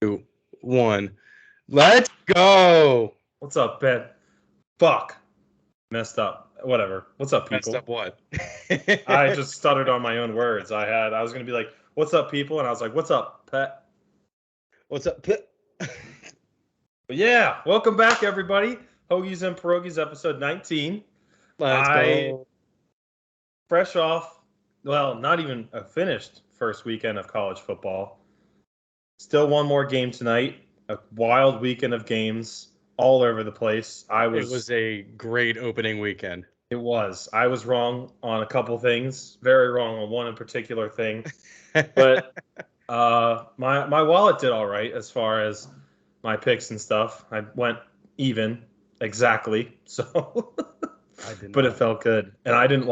2, 1. Let's go. What's up, Ben? Fuck. Messed up. Whatever. What's up, Messed people? up what? I just stuttered on my own words. I was gonna be like, "What's up, people?" And I was like, "What's up, pet?" What's up? But yeah, welcome back, everybody. Hoagies and Pierogis, episode 19. Let's go. Fresh off, well, not even a finished first weekend of college football. Still one more game tonight. A wild weekend of games all over the place. It was a great opening weekend. It was. I was wrong on a couple things. Very wrong on one in particular thing. But my wallet did all right as far as my picks and stuff. I went even exactly. So but it felt good. And I didn't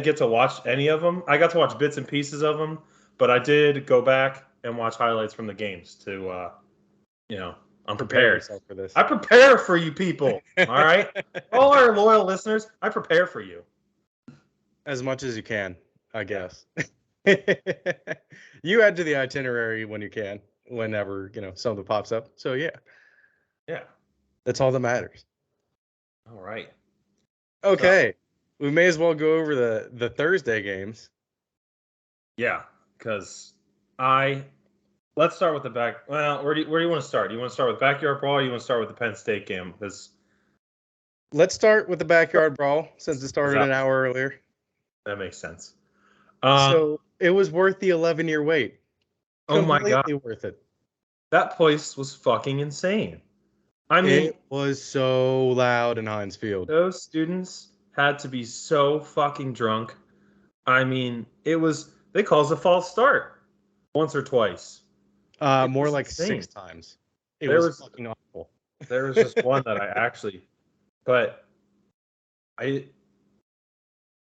get to watch any of them. I got to watch bits and pieces of them, but I did go back and watch highlights from the games to I'm prepared for this. I prepare for you people. All right. All our loyal listeners, I prepare for you. As much as you can, I guess. You add to the itinerary when you can, whenever, something pops up. So yeah. Yeah. That's all that matters. All right. Okay. So, we may as well go over the Thursday games. Yeah, because let's start with the back. Well, where do you want to start? Do you want to start with backyard brawl, or you want to start with the Penn State game? Let's start with the backyard brawl since it started an hour earlier. That makes sense. So it was worth the 11-year wait. Oh my God, completely worth it. That place was fucking insane. I mean, it was so loud in Heinz Field. Those students had to be so fucking drunk. I mean, they caused a false start once or twice. More like insane. 6 times. It was fucking awful. There was just one that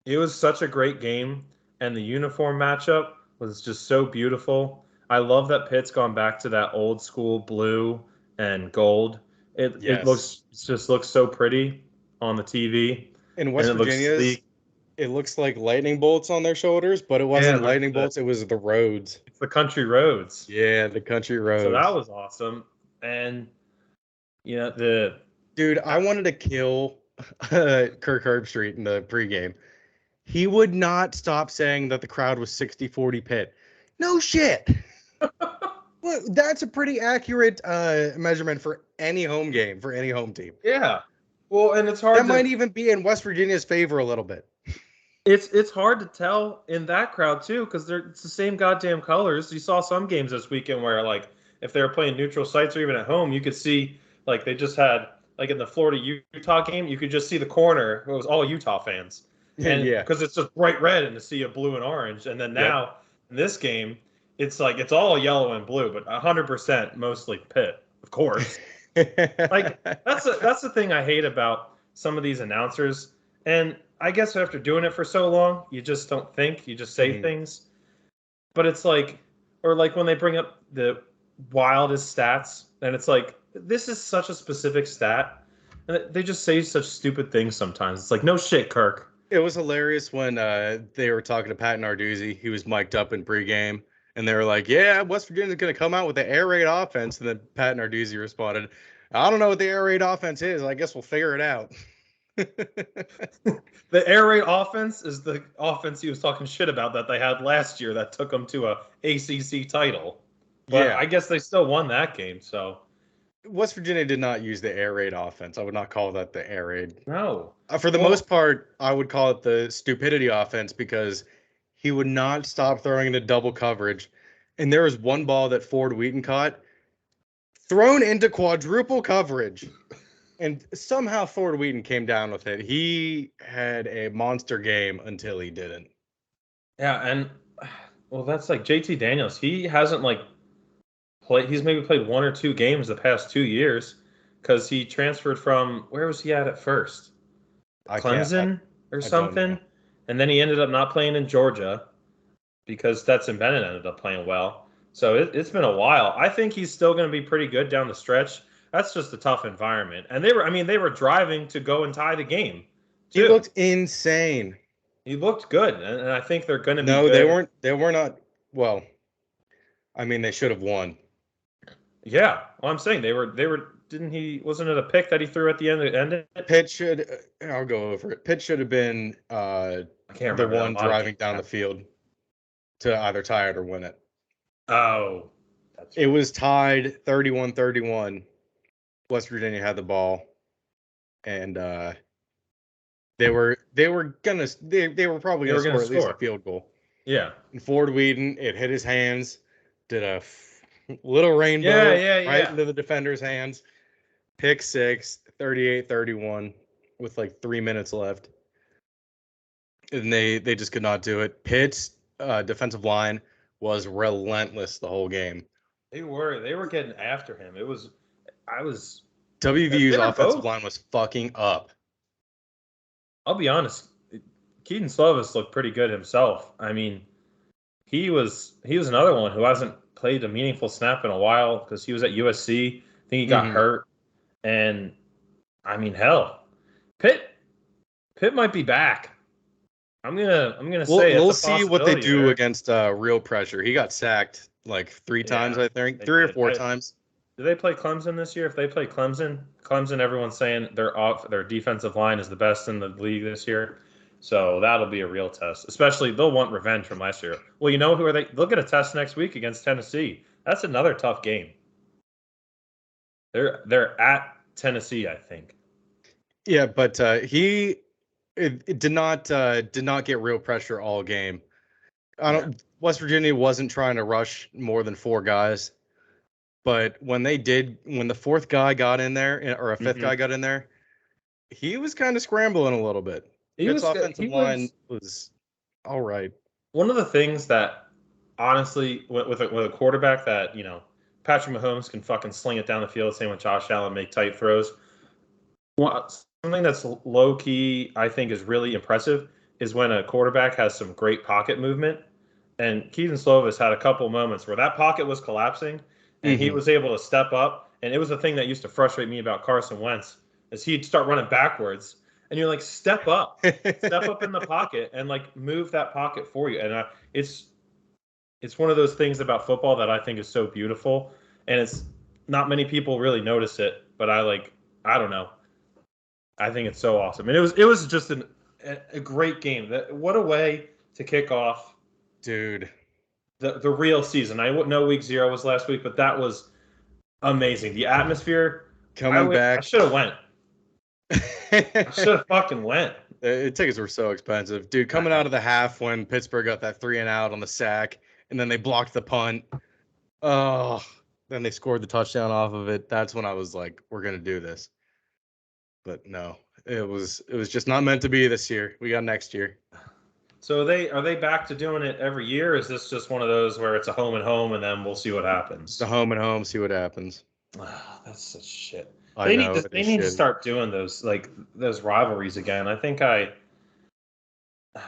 it was such a great game, and the uniform matchup was just so beautiful. I love that Pitt's gone back to that old school blue and gold. It just looks so pretty on the TV. In West Virginia, it looks like lightning bolts on their shoulders, but it wasn't lightning bolts. It was the roads. It's the country roads. Yeah, the country roads. So that was awesome. And, Dude, I wanted to kill Kirk Herbstreit in the pregame. He would not stop saying that the crowd was 60-40 Pitt. No shit. Well, that's a pretty accurate measurement for any home game, for any home team. Yeah. Well, and it's hard. That might even be in West Virginia's favor a little bit. It's hard to tell in that crowd too, because it's the same goddamn colors. You saw some games this weekend where, like, if they were playing neutral sites or even at home, you could see, like, they just had, like, in the Florida-Utah game, you could just see the corner. It was all Utah fans. And, yeah. Because it's just bright red and to see a blue and orange. And then now, in this game, it's like it's all yellow and blue, but 100% mostly Pitt, of course. Like, that's the thing I hate about some of these announcers. And I guess after doing it for so long, you just don't think, you just say things. But it's like, or like when they bring up the wildest stats, and it's like, this is such a specific stat, and they just say such stupid things sometimes. It's like, no shit, Kirk. It was hilarious when they were talking to Pat Narduzzi. He was mic'd up in pregame, and they were like, yeah, West Virginia's going to come out with the air raid offense. And then Pat Narduzzi responded, I don't know what the air raid offense is. I guess we'll figure it out. The air raid offense is the offense he was talking shit about that they had last year that took them to a ACC title. But I guess they still won that game. So West Virginia did not use the air raid offense. I would not call that the air raid. No. For the most part, I would call it the stupidity offense, because he would not stop throwing into double coverage. And there was one ball that Ford Wheaton caught, thrown into quadruple coverage. And somehow Ford Wheaton came down with it. He had a monster game until he didn't. Yeah, and, well, that's like JT Daniels. He hasn't, like, he's maybe played 1 or 2 games the past 2 years, because he transferred from, where was he at first? Clemson or something? And then he ended up not playing in Georgia because Stetson Bennett ended up playing well. So it's been a while. I think he's still going to be pretty good down the stretch. That's just a tough environment. And they were driving to go and tie the game, too. He looked insane. He looked good, and I think they're going to be good. No, they were not. Well, I mean, they should have won. Yeah, well, I'm saying they were. Wasn't it a pick that he threw at the end? Pitt should. I'll go over it. Pitt should have been I can't the remember that. one driving down the field to either tie it or win it. Oh, that's It right. was tied 31-31. West Virginia had the ball, and they were probably gonna score at least a field goal. Yeah. And Ford Wheaton, it hit his hands, did a little rainbow right into the defender's hands. Pick six, 38-31 with like 3 minutes left. And they just could not do it. Pitt's defensive line was relentless the whole game. They were getting after him. WVU's offensive line was fucking up. I'll be honest, Keaton Slovis looked pretty good himself. I mean, he was another one who hasn't played a meaningful snap in a while because he was at USC. I think he got hurt, and I mean, hell, Pitt might be back. I'm gonna say we'll see what they do against real pressure. He got sacked like 3 times, I think, 3 or 4 times. Do they play Clemson this year? If they play Clemson, everyone's saying their defensive line is the best in the league this year. So that'll be a real test. Especially they'll want revenge from last year. Well, you know who are they? They'll get a test next week against Tennessee. That's another tough game. They're at Tennessee, I think. Yeah, but he did not get real pressure all game. West Virginia wasn't trying to rush more than 4 guys. But when the 4th guy got in there, or a 5th guy got in there, he was kind of scrambling a little bit. Pitt's offensive line was all right. One of the things that, honestly, with a quarterback that, Patrick Mahomes can fucking sling it down the field, same with Josh Allen, make tight throws. Something that's low key, I think, is really impressive is when a quarterback has some great pocket movement. And Keaton Slovis had a couple moments where that pocket was collapsing, and he was able to step up. And it was the thing that used to frustrate me about Carson Wentz, is he'd start running backwards, and you're like, step up in the pocket, and like move that pocket for you. And it's one of those things about football that I think is so beautiful, and it's not many people really notice it, but I don't know. I think it's so awesome, and it was just a great game. What a way to kick off, dude. The real season. I know week 0 was last week, but that was amazing. The atmosphere coming back. I should have went. I should have fucking went. Tickets were so expensive, dude. Coming out of the half when Pittsburgh got that 3-and-out on the sack, and then they blocked the punt. Oh, then they scored the touchdown off of it. That's when I was like, we're gonna do this. But no, it was just not meant to be this year. We got next year. So are they back to doing it every year? Or is this just one of those where it's a home and home, and then we'll see what happens? It's a home and home, see what happens. That's such shit. They need to start doing those rivalries again. I think I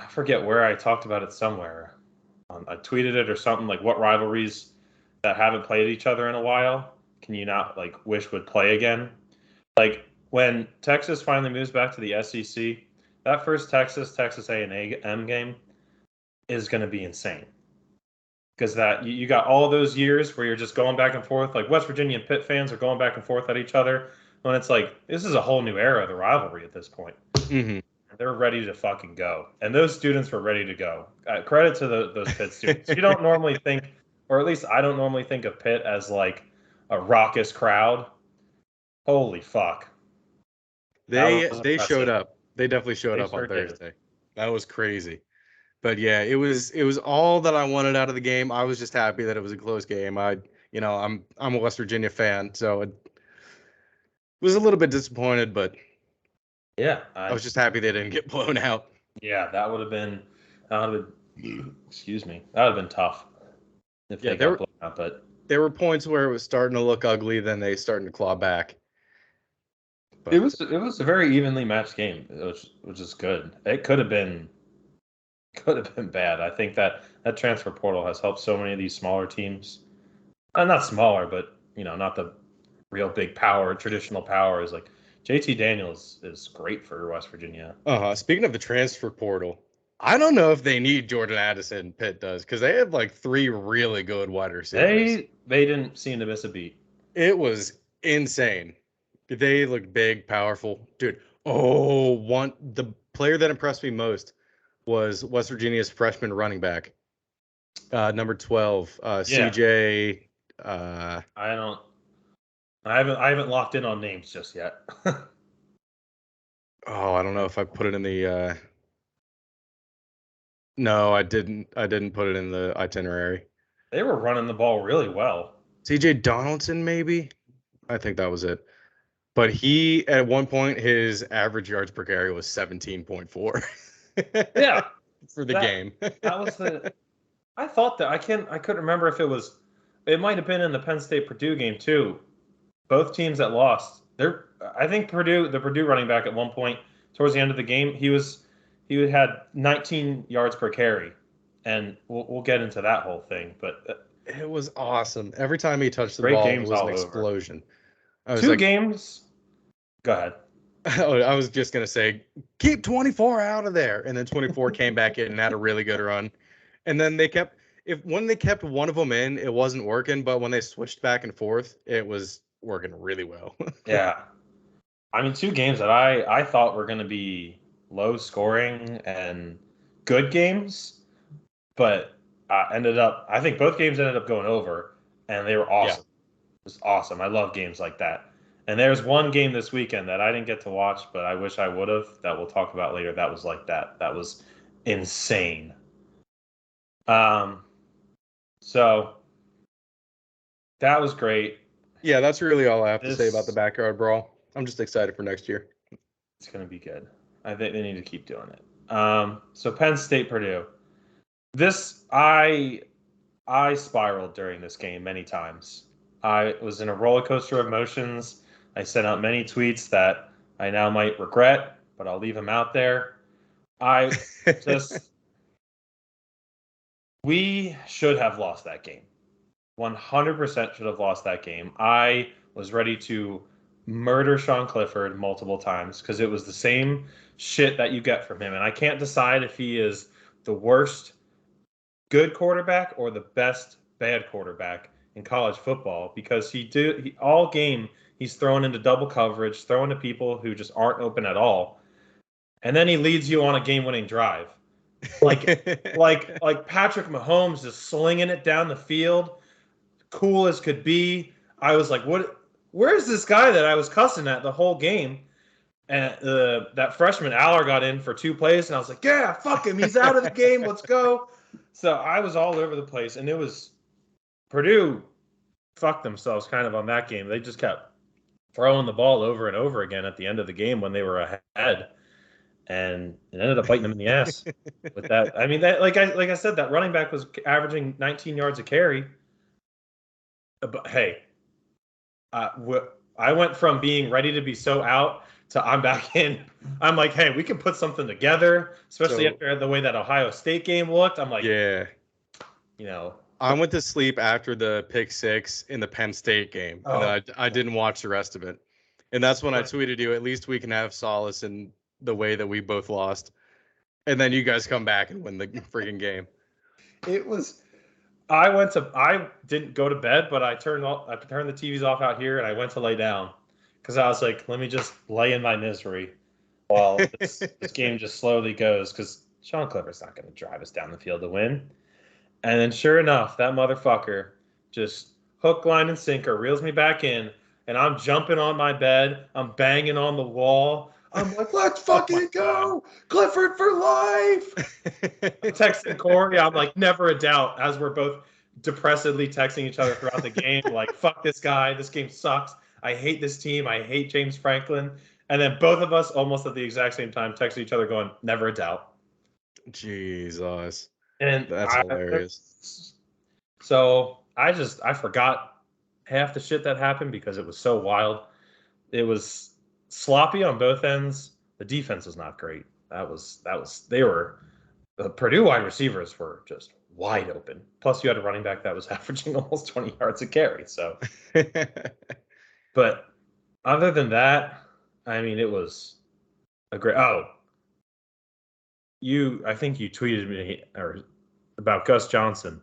forget where I talked about it somewhere. I tweeted it or something, like what rivalries that haven't played each other in a while can you not wish would play again? Like when Texas finally moves back to the SEC, that first Texas A&M game is going to be insane. Because that you got all of those years where you're just going back and forth, like West Virginia and Pitt fans are going back and forth at each other. When it's like, this is a whole new era of the rivalry at this point. Mm-hmm. They're ready to fucking go. And those students were ready to go. Credit to those Pitt students. You don't normally think, or at least I don't normally think of Pitt as like a raucous crowd. Holy fuck. They showed up. They definitely showed up on Thursday. That was crazy. But yeah, it was all that I wanted out of the game. I was just happy that it was a close game. I'm a West Virginia fan, so it was a little bit disappointed, but yeah, I was just happy they didn't get blown out. Yeah, that would have been excuse me. That would have been tough if they got blown out, but there were points where it was starting to look ugly, then they starting to claw back. But it was a very evenly matched game, which is good. It could have been bad. I think that transfer portal has helped so many of these smaller teams. Not smaller, but not the real big power, traditional power. Is like JT Daniels is great for West Virginia. Speaking of the transfer portal, I don't know if they need Jordan Addison. Pitt does, because they have like 3 really good wide receivers. They didn't seem to miss a beat. It was insane. They looked big, powerful. Dude, the player that impressed me most was West Virginia's freshman running back, number 12, Yeah, CJ. I don't. I haven't locked in on names just yet. I don't know if I put it in the. No, I didn't. I didn't put it in the itinerary. They were running the ball really well. CJ Donaldson, maybe. I think that was it. But he, at one point, his average yards per carry was 17.4 Yeah, for the that game. that was the. I thought that I couldn't remember if it was. It might have been in the Penn State Purdue game too. Both teams that lost. I think the Purdue running back at one point towards the end of the game, he had 19 yards per carry, and we'll get into that whole thing. But It was awesome. Every time he touched the great ball, it games was an all over. explosion. I was Two like, games. Go ahead. I was just gonna say, keep 24 out of there, and then 24 came back in and had a really good run. And then when they kept one of them in, it wasn't working, but when they switched back and forth, it was working really well. Yeah, I mean, two games that I thought were going to be low scoring and good games, but I think both games ended up going over, and they were Yeah. awesome. It was awesome. I love games like that. And there's one game this weekend that I didn't get to watch, but I wish I would have. That we'll talk about later. That was like that. That was insane. Um, so that was great. Yeah, that's really all I have to say about the This backyard brawl. I'm just excited for next year. is going to be good. I think they need to keep doing it. So Penn State Purdue. This I spiraled during this game many times. I was in a roller coaster of emotions. I sent out many tweets that I now might regret, but I'll leave them out there. I just we should have lost that game. 100% should have lost that game. I was ready to murder Sean Clifford multiple times because it was the same shit that you get from him. And I can't decide if he is the worst good quarterback or the best bad quarterback in college football because all game he's throwing into double coverage, throwing to people who just aren't open at all. And then he leads you on a game-winning drive. Like Patrick Mahomes is slinging it down the field, cool as could be. I was like, "What? Where's this guy that I was cussing at the whole game?" And that freshman Aller got in for 2 plays, and I was like, "Yeah, fuck him. He's out of the game. Let's go." So I was all over the place, and it was Purdue fucked themselves kind of on that game. They just kept throwing the ball over and over again at the end of the game when they were ahead, and it ended up biting them in the ass with that. I mean, that like I said, that running back was averaging 19 yards a carry. But hey, I went from being ready to be so out to I'm back in. I'm like, hey, we can put something together, especially So, after the way that Ohio State game looked. I'm like, yeah. you know, I went to sleep after the pick six in the Penn State game, and then oh, I didn't watch the rest of it. And that's when I tweeted you, at least we can have solace in the way that we both lost. And then you guys come back and win the freaking game. it was. I didn't go to bed, but I turned the TVs off out here, and I went to lay down because I was like, let me just lay in my misery while this game just slowly goes because Sean Clifford's not going to drive us down the field to win. And then sure enough, that motherfucker just hook, line, and sinker reels me back in, and I'm jumping on my bed. I'm banging on the wall. I'm like, let's Oh my fucking God. go, Clifford for life. I'm texting Corey. I'm like, never a doubt, as we're both depressedly texting each other throughout the game, like, fuck this guy. This game sucks. I hate this team. I hate James Franklin. And then both of us, almost at the exact same time, texted each other, going, never a doubt. Jesus. And That's hilarious. so I forgot half the shit that happened because it was so wild. It was sloppy on both ends. The defense was not great. They were the Purdue wide receivers were just wide open. Plus you had a running back that was averaging almost 20 yards a carry. So but other than that, I mean it was a great I think you tweeted me or about Gus Johnson,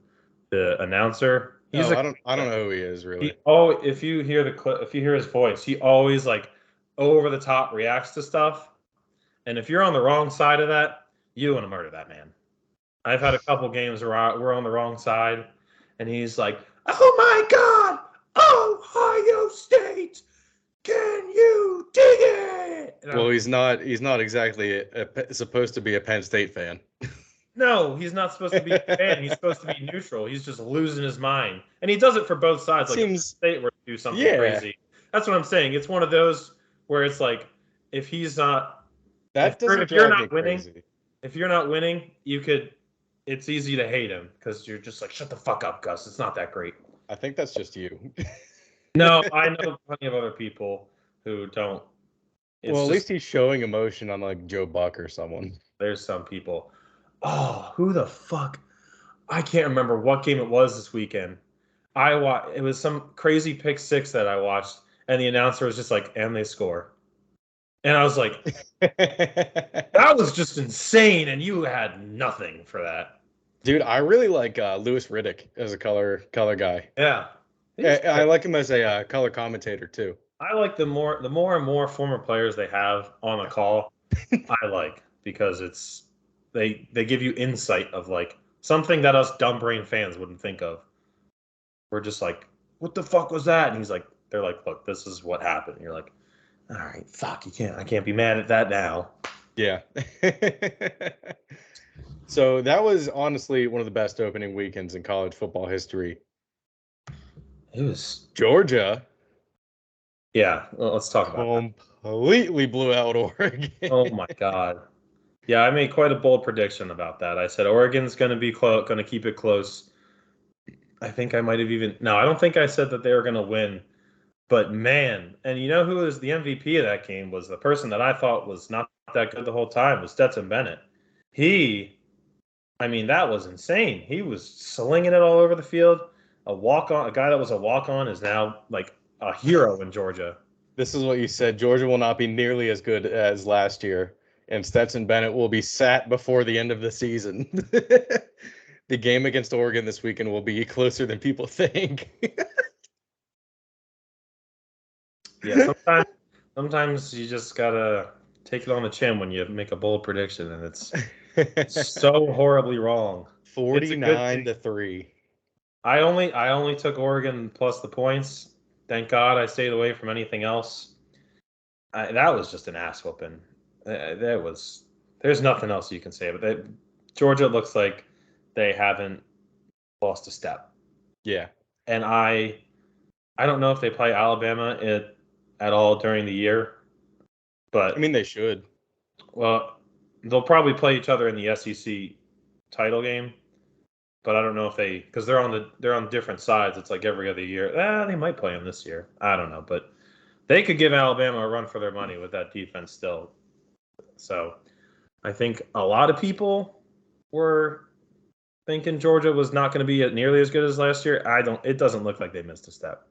the announcer. He's I don't know who he is really. if you hear the clip, if you hear his voice, he always like over the top reacts to stuff. And if you're on the wrong side of that, you want to murder that man. I've had a couple games where we're on the wrong side, and he's like, "Oh my God, Ohio State, can you dig it?" And Well, he's not exactly supposed to be a Penn State fan. no, he's not supposed to be a fan. He's supposed to be neutral. He's just losing his mind, and he does it for both sides. Like Seems if State were to do something yeah. crazy, that's what I'm saying. It's one of those where it's like, if he's not, That doesn't if you're drive me not winning, crazy. if you're not winning, you could. It's easy to hate him because you're just like, shut the fuck up, Gus. It's not that great. I think that's just you. No, I know plenty of other people who don't. Well, at least he's showing emotion on like Joe Buck or someone. There's some people. Oh, who the fuck? I can't remember what game it was this weekend. It was some crazy pick six that I watched, and the announcer was just like, "And they score," and I was like, "That was just insane," and you had nothing for that. Dude, I really like Louis Riddick as a color guy. Yeah, I like him as a color commentator too. I like the more and more former players they have on a call. I like because it's they give you insight of like something that us dumb brain fans wouldn't think of. We're just like, what the fuck was that? And they're like, look, this is what happened. And you're like, all right, fuck, I can't be mad at that now. Yeah. So that was honestly one of the best opening weekends in college football history. It was Georgia. Yeah, well, let's talk about that. Completely blew out Oregon. Oh my God. Yeah, I made quite a bold prediction about that. I said Oregon's going to be going to keep it close. I think I might have I don't think I said that they were going to win. But man, and you know who was the MVP of that game was the person that I thought was not that good the whole time was Stetson Bennett. That was insane. He was slinging it all over the field. A guy that was a walk-on is now like a hero in Georgia. This is what you said. Georgia will not be nearly as good as last year, and Stetson Bennett will be sat before the end of the season. The game against Oregon this weekend will be closer than people think. Yeah, sometimes you just gotta take it on the chin when you make a bold prediction, and it's so horribly wrong. 49-3. I only took Oregon plus the points. Thank God I stayed away from anything else. That was just an ass whooping. There's nothing else you can say. But Georgia looks like they haven't lost a step. Yeah, and I don't know if they play Alabama at all during the year, but I mean they should. Well, they'll probably play each other in the SEC title game. But I don't know if because they're on different sides. It's like every other year. They might play them this year. I don't know, but they could give Alabama a run for their money with that defense still. So I think a lot of people were thinking Georgia was not going to be nearly as good as last year. It doesn't look like they missed a step.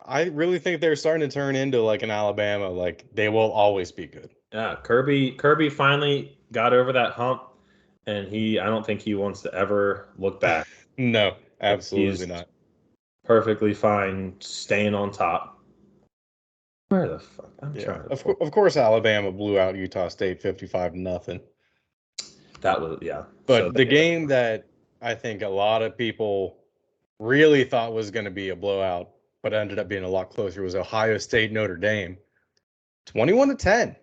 I really think they're starting to turn into like an Alabama. Like they will always be good. Yeah, Kirby finally got over that hump. And I don't think he wants to ever look back. No, absolutely not. Perfectly fine staying on top. Where the fuck? Of course, Alabama blew out Utah State 55-0. That was But so the game that I think a lot of people really thought was going to be a blowout, but ended up being a lot closer, was Ohio State Notre Dame, 21-10.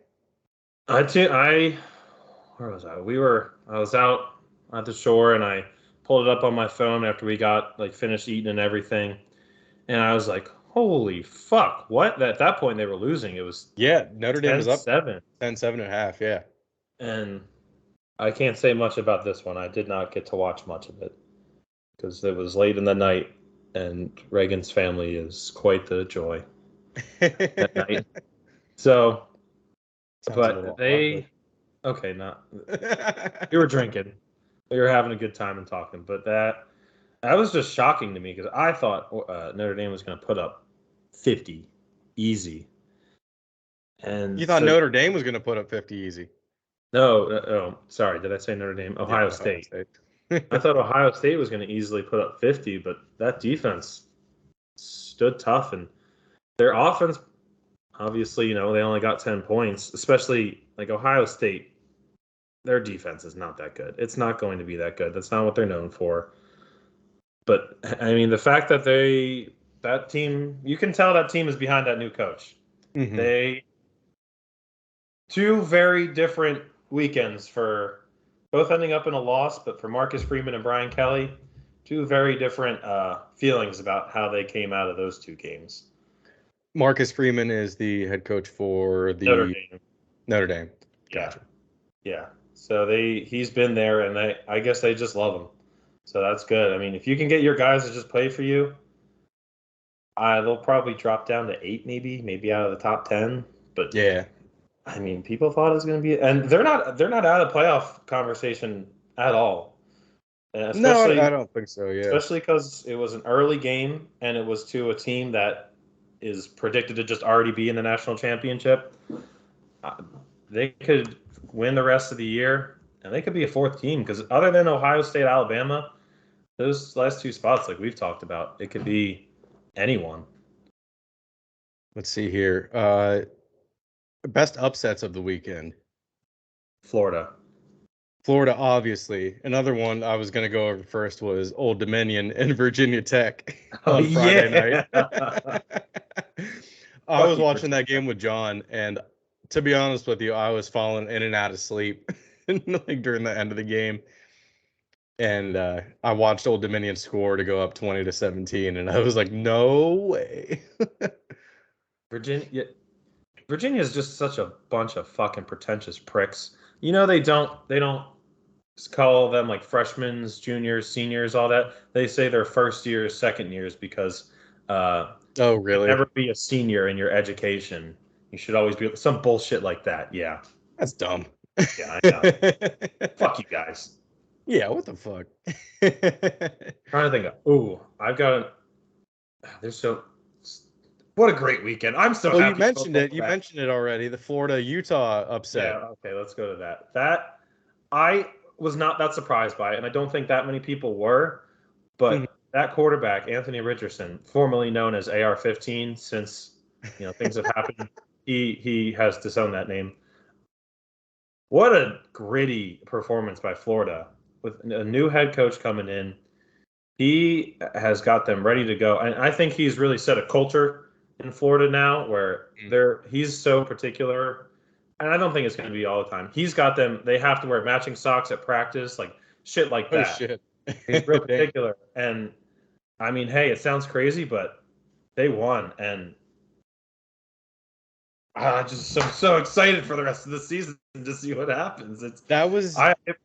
Where was I? I was out at the shore and I pulled it up on my phone after we got finished eating and everything. And I was like, holy fuck, what? At that point they were losing. It was Notre Dame was up 10-7. 10-7.5, yeah. And I can't say much about this one. I did not get to watch much of it because it was late in the night and Reagan's family is quite the joy at night. So but they okay, not you were drinking. You were having a good time and talking, but that was just shocking to me because I thought Notre Dame was going to put up 50 easy. And you thought Notre Dame was going to put up 50 easy? No, sorry, did I say Notre Dame? Ohio State. I thought Ohio State was going to easily put up 50, but that defense stood tough, and their offense, obviously, they only got 10 points, especially like Ohio State. Their defense is not that good. It's not going to be that good. That's not what they're known for. But I mean, the fact that that team, you can tell that team is behind that new coach. Mhm. They two very different weekends for both ending up in a loss, but for Marcus Freeman and Brian Kelly, two very different feelings about how they came out of those two games. Marcus Freeman is the head coach for Notre the Dame. Notre Dame. Yeah. Gotcha. Yeah. So he's been there, and I guess they just love him. So that's good. I mean, if you can get your guys to just play for you, they'll probably drop down to 8, maybe out of the top 10. But Yeah. I mean, people thought it was going to be, and they're not out of the playoff conversation at all. And No, especially I don't think so. Yeah. especially because it was an early game and it was to a team that is predicted to just already be in the national championship. Uh, They could win the rest of the year, and they could be a fourth team because other than Ohio State, Alabama, those last two spots, like we've talked about, it could be anyone. Let's see here. Best upsets of the weekend. Florida. Florida, obviously. Another one I was going to go over first was Old Dominion and Virginia Tech Oh on Friday night. yeah. I Fuck was you, watching Virginia. that game with John, and to be honest with you, I was falling in and out of sleep like during the end of the game. And I watched Old Dominion score to go up 20-17, and I was like, no way. Virginia. Virginia is just such a bunch of fucking pretentious pricks. They don't call them like freshmen, juniors, seniors, all that. They say they're first years, second years because Oh, you can really? never be a senior in your education. You should always be some bullshit like that. Yeah. That's dumb. Yeah, I know. Fuck you guys. Yeah, what the fuck? Trying to think of, ooh, I've got there's so what a great weekend. I'm so Well, you happy mentioned football's it. You back. mentioned it already. The Florida Utah upset. Yeah, okay, let's go to that. I was not that surprised by it, and I don't think that many people were. Mhm. But that quarterback, Anthony Richardson, formerly known as AR-15, since things have happened, he has disowned that name. What a gritty performance by Florida with a new head coach coming in. He has got them ready to go, and I think he's really set a culture in Florida now where he's so particular, and I don't think it's going to be all the time. He's got them; they have to wear matching socks at practice, like shit like Oh that. shit. He's real Dang. particular, and I mean, hey, it sounds crazy, but they won, and I just so excited for the rest of the season to see what happens. That was If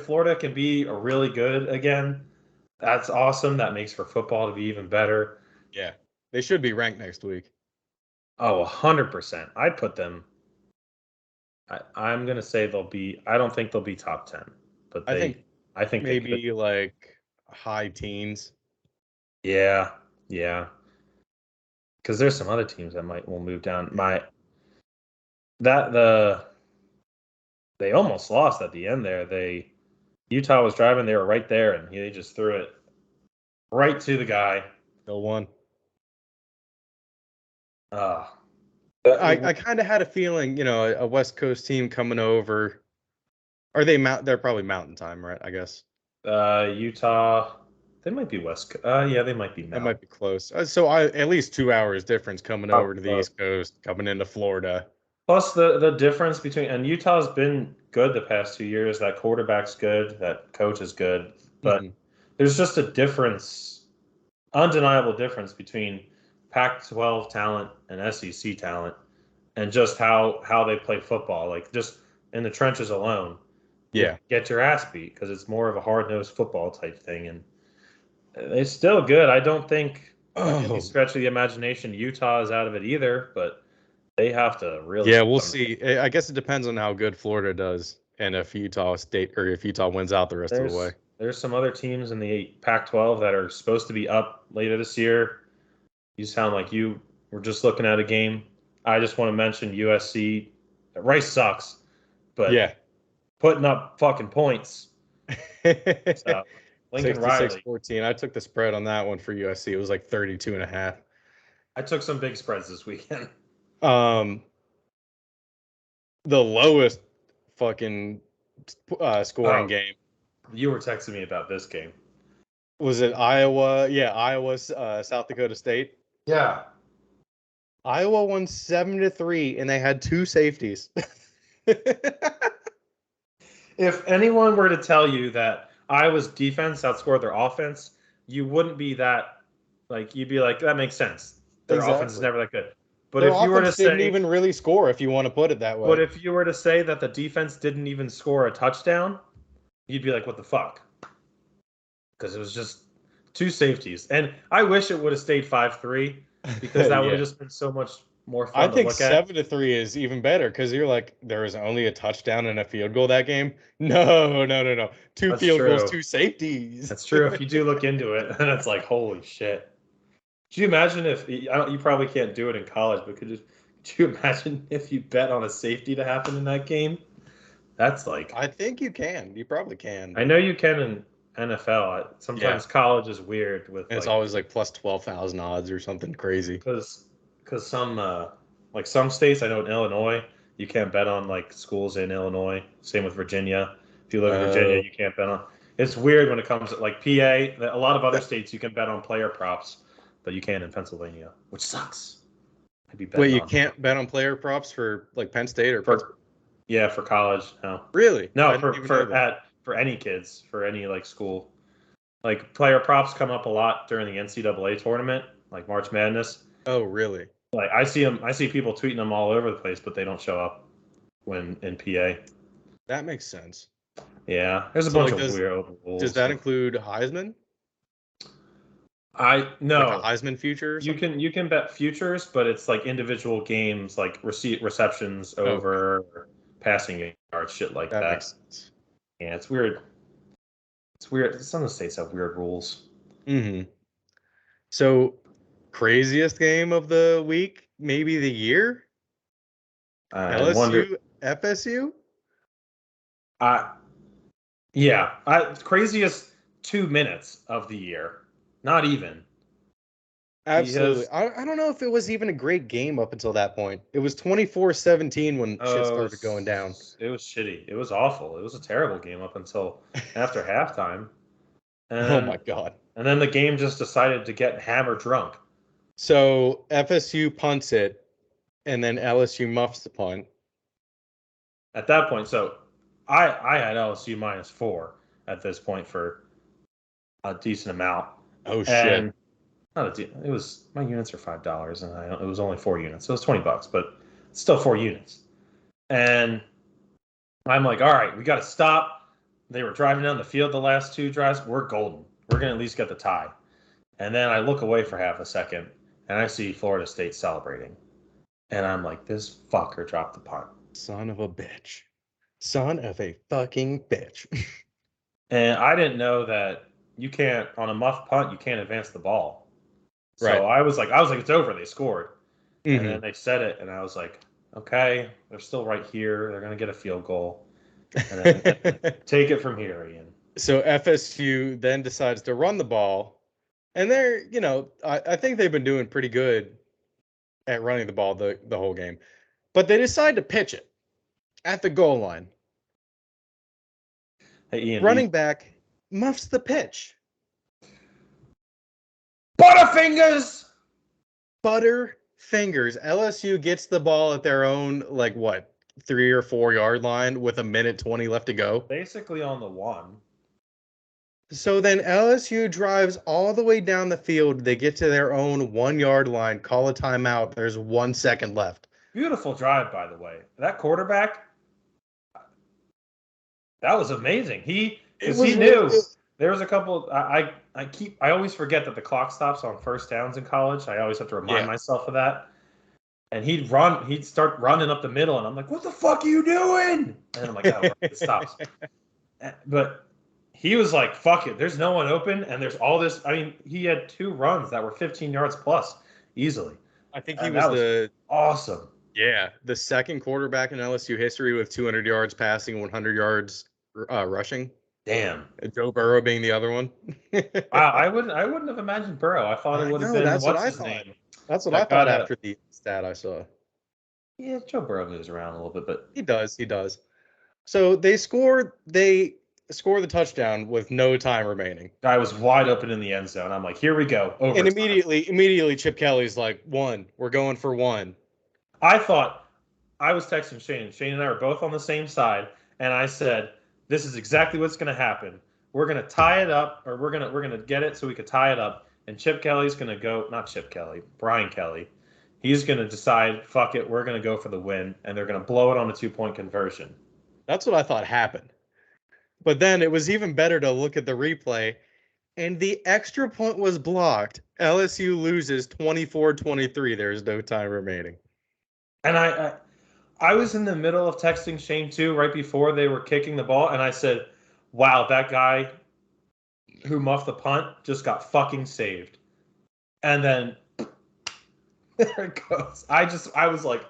Florida can be a really good again, that's awesome. That makes for football to be even better. yeah. They should be ranked next week. Oh, 100%. I'd put them. I'm gonna say they'll be. I don't think they'll be top 10, but I think I think they could. maybe like high teens. Yeah, yeah. Because there's some other teams that will move down. That the They almost lost at the end there. Utah was driving, they were right there, and they just threw it right to the guy. No one. Uh, I kind of had a feeling, a West Coast team coming over. Are they they're probably mountain time, right? I guess. Utah, they might be West. Yeah, they might be That Mountain. might be close. So at least 2 hours difference coming over Probably to the close. East Coast, coming into Florida. Plus, the difference between and Utah's been good the past 2 years. That quarterback's good. That coach is good. But Mhm. there's just a difference, undeniable difference between Pac-12 talent and SEC talent, and just how they play football. Like just in the trenches alone, you Yeah. get your ass beat because it's more of a hard-nosed football type thing, and it's still good. I don't think by any Oh, stretch of the imagination Utah is out of it either, but they have to really yeah. We'll come. see. I guess it depends on how good Florida does, and if Utah wins out the rest of the way. There's some other teams in the Pac-12 that are supposed to be up later this year. You sound like you were just looking at a game. I just want to mention USC. Rice sucks, but Yeah. putting up fucking points. So Lincoln 66 Riley. 14. I took the spread on that one for USC. It was like 32 and a half. I took some big spreads this weekend. The lowest fucking scoring game. You were texting me about this game. Was it Iowa? Yeah, Iowa, South Dakota State. Yeah. Iowa won 7-3, and they had 2 safeties. If anyone were to tell you that Iowa's defense outscored their offense, you wouldn't be that you'd be like, that makes sense. Their offense is never that good. But Their if you were to offense didn't say, even really score, if you want to put it that way. but if you were to say that the defense didn't even score a touchdown, you'd be like, what the fuck? Because it was just 2 safeties. And I wish it would have stayed 5-3 because that would have just been so much more fun to look at. 7-3 is even better because you're like, there was only a touchdown and a field goal that game. No. 2 That's field true. goals, 2 safeties. That's true. If you do look into it, and it's like, holy shit. Could you imagine if you probably can't do it in college, but could you imagine if you bet on a safety to happen in that game? That's like, I think you can. You probably can. I know you can in NFL. Sometimes college is weird with it's always like plus 12,000 odds or something crazy. Because some states, I know in Illinois, you can't bet on like schools in Illinois. Same with Virginia. If you live in Virginia, you can't bet on. It's weird when it comes to like PA. A lot of other states you can bet on player props, but you can't in Pennsylvania, which sucks. Wait, you can't bet on player props for like Penn State or for college? No. Really? No, for any kids, for any like school. Like player props come up a lot during the NCAA tournament, like March Madness. Oh, really? Like I see people tweeting them all over the place, but they don't show up when in PA. That makes sense. Yeah, there's a bunch of weird rules. Does that include Heisman? No. Like a Heisman future? You can bet futures, but it's like individual games, like receptions over, or passing yards, shit like that. That makes sense. Yeah, it's weird. It's weird. Some of the states have weird rules. Mm-hmm. So, craziest game of the week, maybe the year? LSU, FSU? Craziest 2 minutes of the year. Not even. Absolutely. I don't know if it was even a great game up until that point. It was 24-17 when shit started going down. It was shitty. It was awful. It was a terrible game up until after halftime. Oh my God. And then the game just decided to get hammered drunk. So FSU punts it, and then LSU muffs the punt. At that point, so I had LSU -4 at this point for a decent amount. Oh shit! It was my units are $5, and it was only 4 units, so it was $20, but it's still 4 units. And I'm like, all right, we got to stop. They were driving down the field the last 2 drives. We're golden. We're gonna at least get the tie. And then I look away for half a second, and I see Florida State celebrating, and I'm like, this fucker dropped the punt. Son of a bitch. Son of a fucking bitch. And I didn't know that you can't, on a muff punt, you can't advance the ball. So right. I was like, it's over. They scored. Mm-hmm. And then they said it, and I was like, okay, they're still right here. They're going to get a field goal. And then take it from here, Ian. So FSU then decides to run the ball. And they're, I think they've been doing pretty good at running the ball the whole game. But they decide to pitch it at the goal line. Hey, Ian. Running back muffs the pitch. Butterfingers! LSU gets the ball at their own, 3 or 4 yard line with 1:20 left to go. Basically on the 1. So then LSU drives all the way down the field. They get to their own 1 yard line, call a timeout. There's 1 second left. Beautiful drive, by the way. That quarterback, that was amazing. He knew. There was a couple. I always forget that the clock stops on first downs in college. I always have to remind myself of that. And he'd start running up the middle, and I'm like, "What the fuck are you doing?" And I'm like, "Oh, it stops." But he was like, "Fuck it." There's no one open, and there's all this. I mean, he had 2 runs that were 15 yards plus easily. I think he was awesome. Yeah, the second quarterback in LSU history with 200 yards passing, 100 yards rushing. Damn. Joe Burrow being the other one. I wouldn't have imagined Burrow. I thought it I would have know, been that's what what's I his thought. name That's what I that thought got a. after the stat I saw. Yeah, Joe Burrow moves around a little bit, but He does. So they score the touchdown with no time remaining. guy was wide open in the end zone. I'm like, here we go, And overtime. immediately Chip Kelly's like, one, we're going for one. I thought I was texting Shane. Shane and I were both on the same side, and I said, "This is exactly what's going to happen. We're going to tie it up, or we're gonna get it so we could tie it up." And Chip Kelly's going to go, not Chip Kelly, Brian Kelly. He's going to decide, fuck it, we're going to go for the win, and they're going to blow it on a 2-point conversion. That's what I thought happened. But then it was even better to look at the replay, and the extra point was blocked. LSU loses 24-23. There's no time remaining. And I was in the middle of texting Shane too, right before they were kicking the ball, and I said, "Wow, that guy who muffed the punt just got fucking saved." And then there it goes. I was like,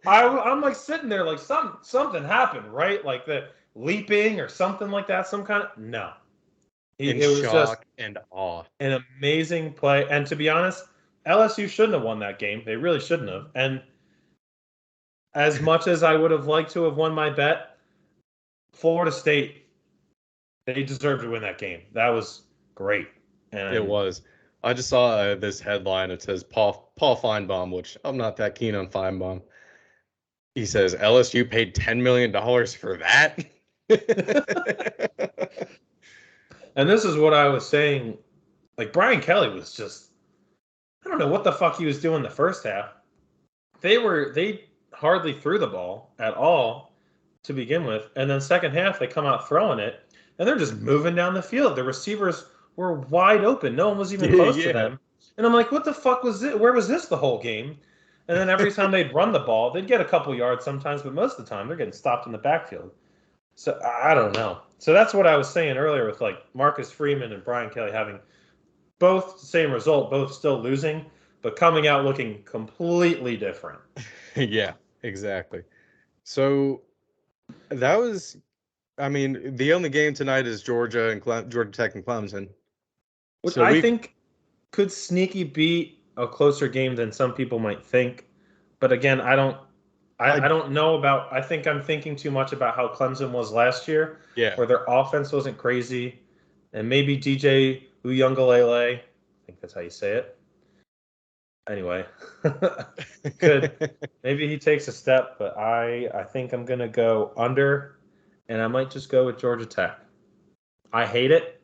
I'm like sitting there like something happened, right? Like the leaping or something like that, some kind of no. In It was just shock and awe. an amazing play. And to be honest, LSU shouldn't have won that game. They really shouldn't have. And as much as I would have liked to have won my bet, Florida State, they deserved to win that game. That was great. It And was. I just saw this headline. It says Paul Feinbaum, which I'm not that keen on Feinbaum. He says LSU paid $10 million for that. and this is what I was saying. Like Brian Kelly was just I don't know what the fuck he was doing the first half. They hardly threw the ball at all to begin with, and then second half they come out throwing it, and they're just moving down the field. The receivers were wide open. No one was even close to Yeah. them. And I'm like, what the fuck was it? Where was this the whole game? And then every time they'd run the ball, they'd get a couple yards sometimes, but most of the time they're getting stopped in the backfield. So I don't know. So that's what I was saying earlier with like Marcus Freeman and Brian Kelly having both the same result, both still losing, but coming out looking completely different. Yeah, exactly. So that was, I mean, the only game tonight is Georgia Tech and Clemson. Which So I we, think could sneaky be a closer game than some people might think. But again, I I don't know about I think I'm thinking too much about how Clemson was last year, yeah, where their offense wasn't crazy. And maybe DJ Uyunglele, I think that's how you say it. Anyway, could maybe he takes a step, but I think I'm gonna go under, and I might just go with Georgia Tech. I hate it,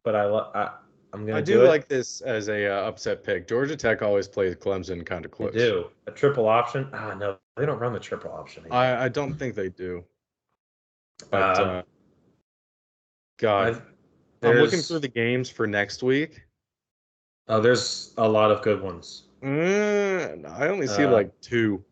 but I'm I gonna do do it. like this as a upset pick. Georgia Tech always plays Clemson kind of I close. do a triple option. Ah, no, they don't run the triple option anymore. I don't think they do, but Um, God, I I'm looking through there's the games for next week. there's a lot of good ones. I only see Uh, like two.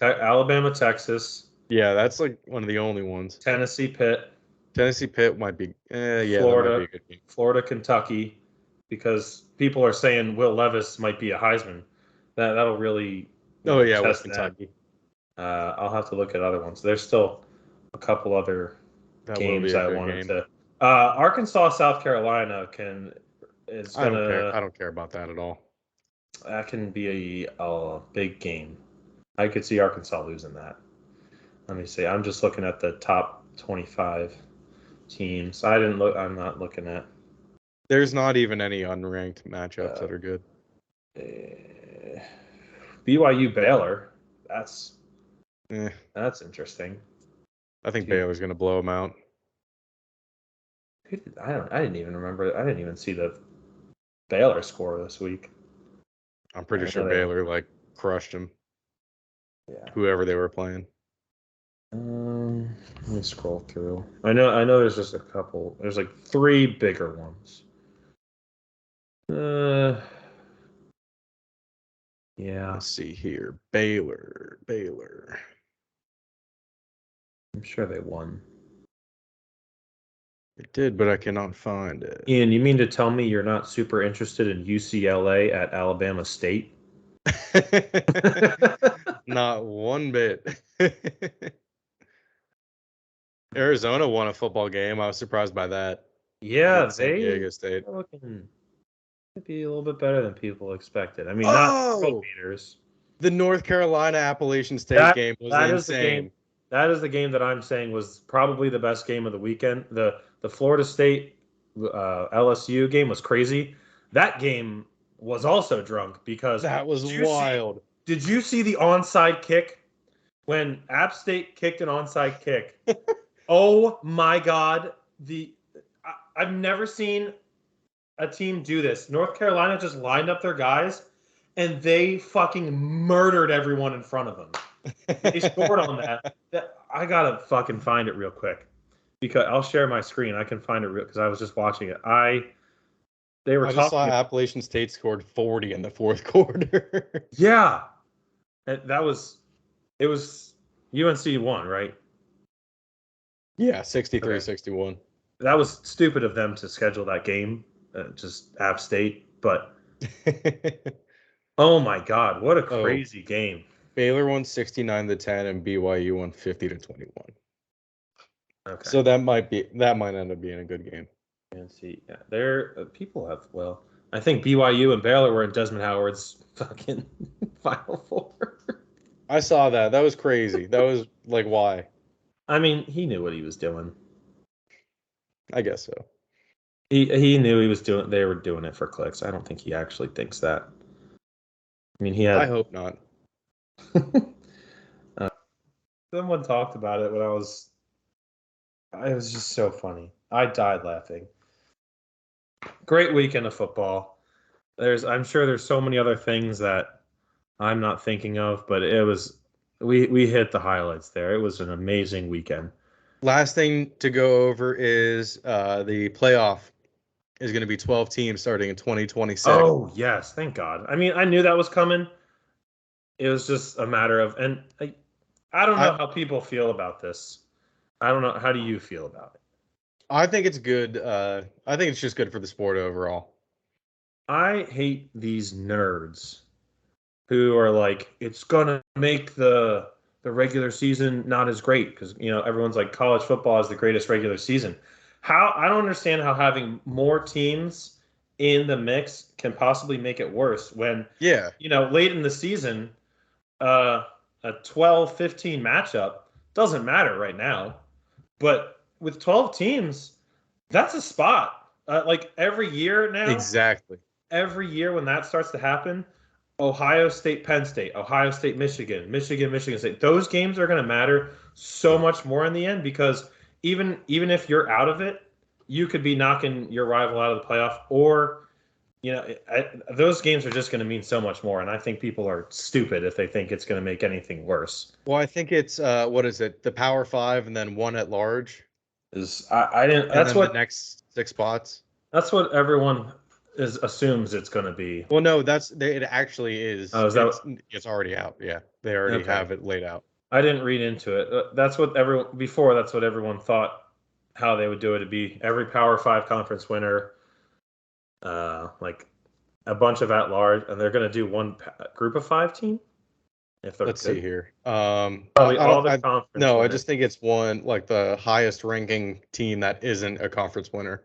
Alabama, Texas, Yeah, that's like one of the only ones. Tennessee, Pitt, Tennessee Pitt might be. Yeah, that might be Florida, a good game. Florida, Kentucky, because people are saying Will Levis might be a Heisman. That'll really Oh yeah, with test that. Kentucky, I'll have to look at other ones. There's still a couple other that will be games a I good wanted game. to. Arkansas, South Carolina is I don't care. gonna I don't care about that at all. that can be a big game. I could see Arkansas losing that. Let me see. I'm just looking at the top 25 teams. I didn't look. I'm not looking at. There's not even any unranked matchups Uh, that are good. BYU Baylor. That's Eh, that's interesting. I think Dude, Baylor's gonna blow them out. I didn't even remember. I didn't even see the Baylor score this week. I'm pretty I sure know they. Baylor like crushed them, Yeah. whoever they were playing. Let me scroll through. I know. There's just a couple. There's like three bigger ones. Yeah. Let's see here. Baylor. I'm sure they won. It did, but I cannot find it. Ian, you mean to tell me you're not super interested in UCLA at Alabama State? Not one bit. Arizona won a football game. I was surprised by that. Yeah, Against San Diego State. are looking to be a little bit better than people expected. I mean, not world Oh, beaters. the North Carolina Appalachian State That game was that is the game. insane. That is the game that I'm saying was probably the best game of the weekend. The Florida State LSU game was crazy. That game was also drunk because That was did you see wild. did you see the onside kick when App State kicked an onside kick? Oh my God! I've never seen a team do this. North Carolina just lined up their guys and they fucking murdered everyone in front of them. They scored on that. I gotta fucking find it real quick because I'll share my screen. I can find it real because I was just watching it. They were I just saw talking. Appalachian State scored 40 in the fourth quarter. Yeah, that was it. Was UNC won, right? Yeah, Okay. 63-61. That was stupid of them to schedule that game, just App State. But oh my God, what a Oh, crazy game! Baylor won 69-10 and BYU won 50-21. Okay. So that might end up being a good game. UNC, yeah, there people have I think BYU and Baylor were in Desmond Howard's fucking Final Four. I saw that. That was crazy. That was like, why? I mean, he knew what he was doing. I guess so. He knew he was doing. They were doing it for clicks. I don't think he actually thinks that. I mean, he I had. hope not. Someone talked about it when I was. It was just so funny. I died laughing. Great weekend of football. I'm sure there's so many other things that I'm not thinking of, but it was. We hit the highlights there. It was an amazing weekend. Last thing to go over is the playoff is going to be 12 teams starting in 2026. Oh yes, thank God. I mean, I knew that was coming. It was just a matter of, and I don't know how people feel about this. I don't know. How do you feel about it? I think it's good. I think it's just good for the sport overall. I hate these nerds who are like, it's gonna make the regular season not as great because everyone's like college football is the greatest regular season. How I don't understand how having more teams in the mix can possibly make it worse when Yeah, late in the season, uh, a 12-15 matchup doesn't matter right now. But with 12 teams, that's a spot. Like every year now, exactly. every year when that starts to happen, Ohio State, Penn State, Ohio State, Michigan, Michigan State. Those games are going to matter so much more in the end because even if you're out of it, you could be knocking your rival out of the playoff, or those games are just going to mean so much more. And I think people are stupid if they think it's going to make anything worse. Well, I think it's what is it? The Power Five and then one at large, I didn't. and then the next 6 spots. That's what everyone assumes it's going to be. Well, no, it actually is. Oh, is It's already out. Yeah, they already have it laid out. I didn't read into it. That's what everyone thought how they would do it. To be every Power Five conference winner, like a bunch of at large, and they're going to do one group of 5 team. If they're Let's see here. Probably all the conference. No, winners. I just think it's one like the highest ranking team that isn't a conference winner,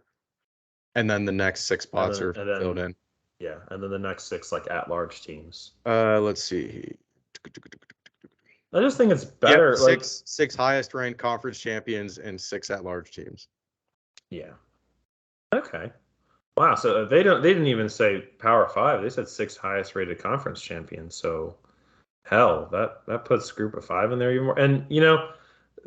and then the next 6 spots are filled in. Yeah, and then the next 6 like at large teams. Let's see. I just think it's better. Yep, six highest ranked conference champions and 6 at large teams. Yeah. Okay. Wow. So they didn't even say Power 5. They said 6 highest rated conference champions. So hell, that puts group of 5 in there even more. And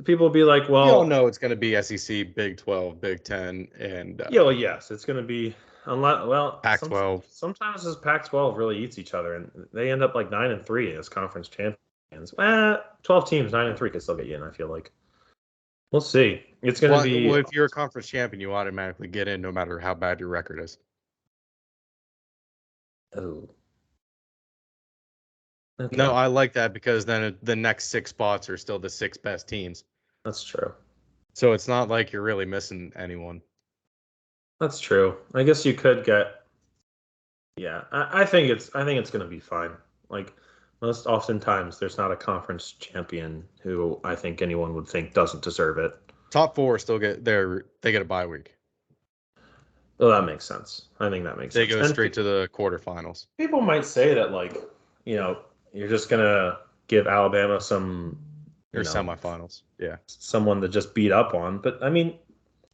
people will be like, well, you all know it's going to be SEC, Big 12, Big 10, and well, yes, it's going to be Pac-12. Sometimes this Pac-12 really eats each other, and they end up like 9-3 as conference champions. 12 teams, 9-3 could still get you in. I feel like we'll see. It's going to be. Well, if you're a conference champion, you automatically get in, no matter how bad your record is. Oh. Okay. No, I like that because then the next 6 spots are still the 6 best teams. That's true. So it's not like you're really missing anyone. That's true. I guess you could get. Yeah, I think it's going to be fine. Like most oftentimes, there's not a conference champion who I think anyone would think doesn't deserve it. Top 4 still they get a bye week. Oh, that makes sense. I think that makes They sense. go straight to the quarterfinals. People might say that, like, you're just gonna give Alabama some, Or semifinals. Yeah. someone to just beat up on. But I mean,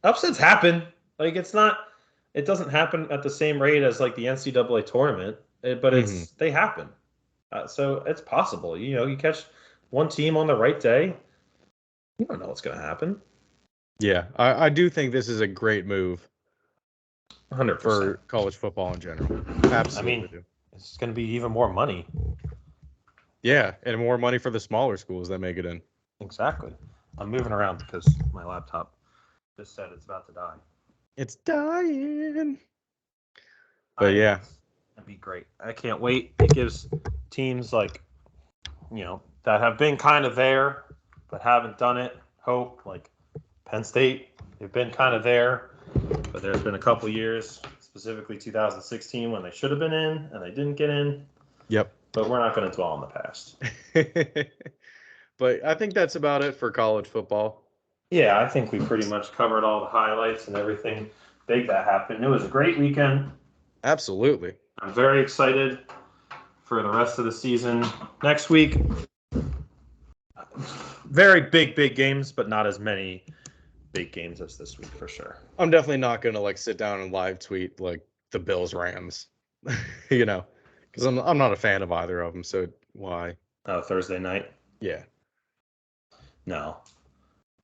upsets happen. Like, it doesn't happen at the same rate as like the NCAA tournament, but they happen. So it's possible. You catch one team on the right day. You don't know what's going to happen. Yeah, I do think this is a great move 100% for college football in general. Absolutely. I mean, it's going to be even more money. Yeah, and more money for the smaller schools that make it in. Exactly. I'm moving around because my laptop just said it's about to die. It's dying. But yeah, that'd be great. I can't wait. It gives teams like, that have been kind of there but haven't done it hope. Like Penn State, they've been kind of there, but there's been a couple years, specifically 2016, when they should have been in and they didn't get in. Yep. But we're not going to dwell on the past. But I think that's about it for college football. Yeah, I think we pretty much covered all the highlights and everything big that happened. It was a great weekend. Absolutely. I'm very excited for the rest of the season. Next week, very big games, but not as many big games as this week for sure. I'm definitely not going to like sit down and live tweet like the Bills Rams, because I'm not a fan of either of them. So why? Thursday night? Yeah. No.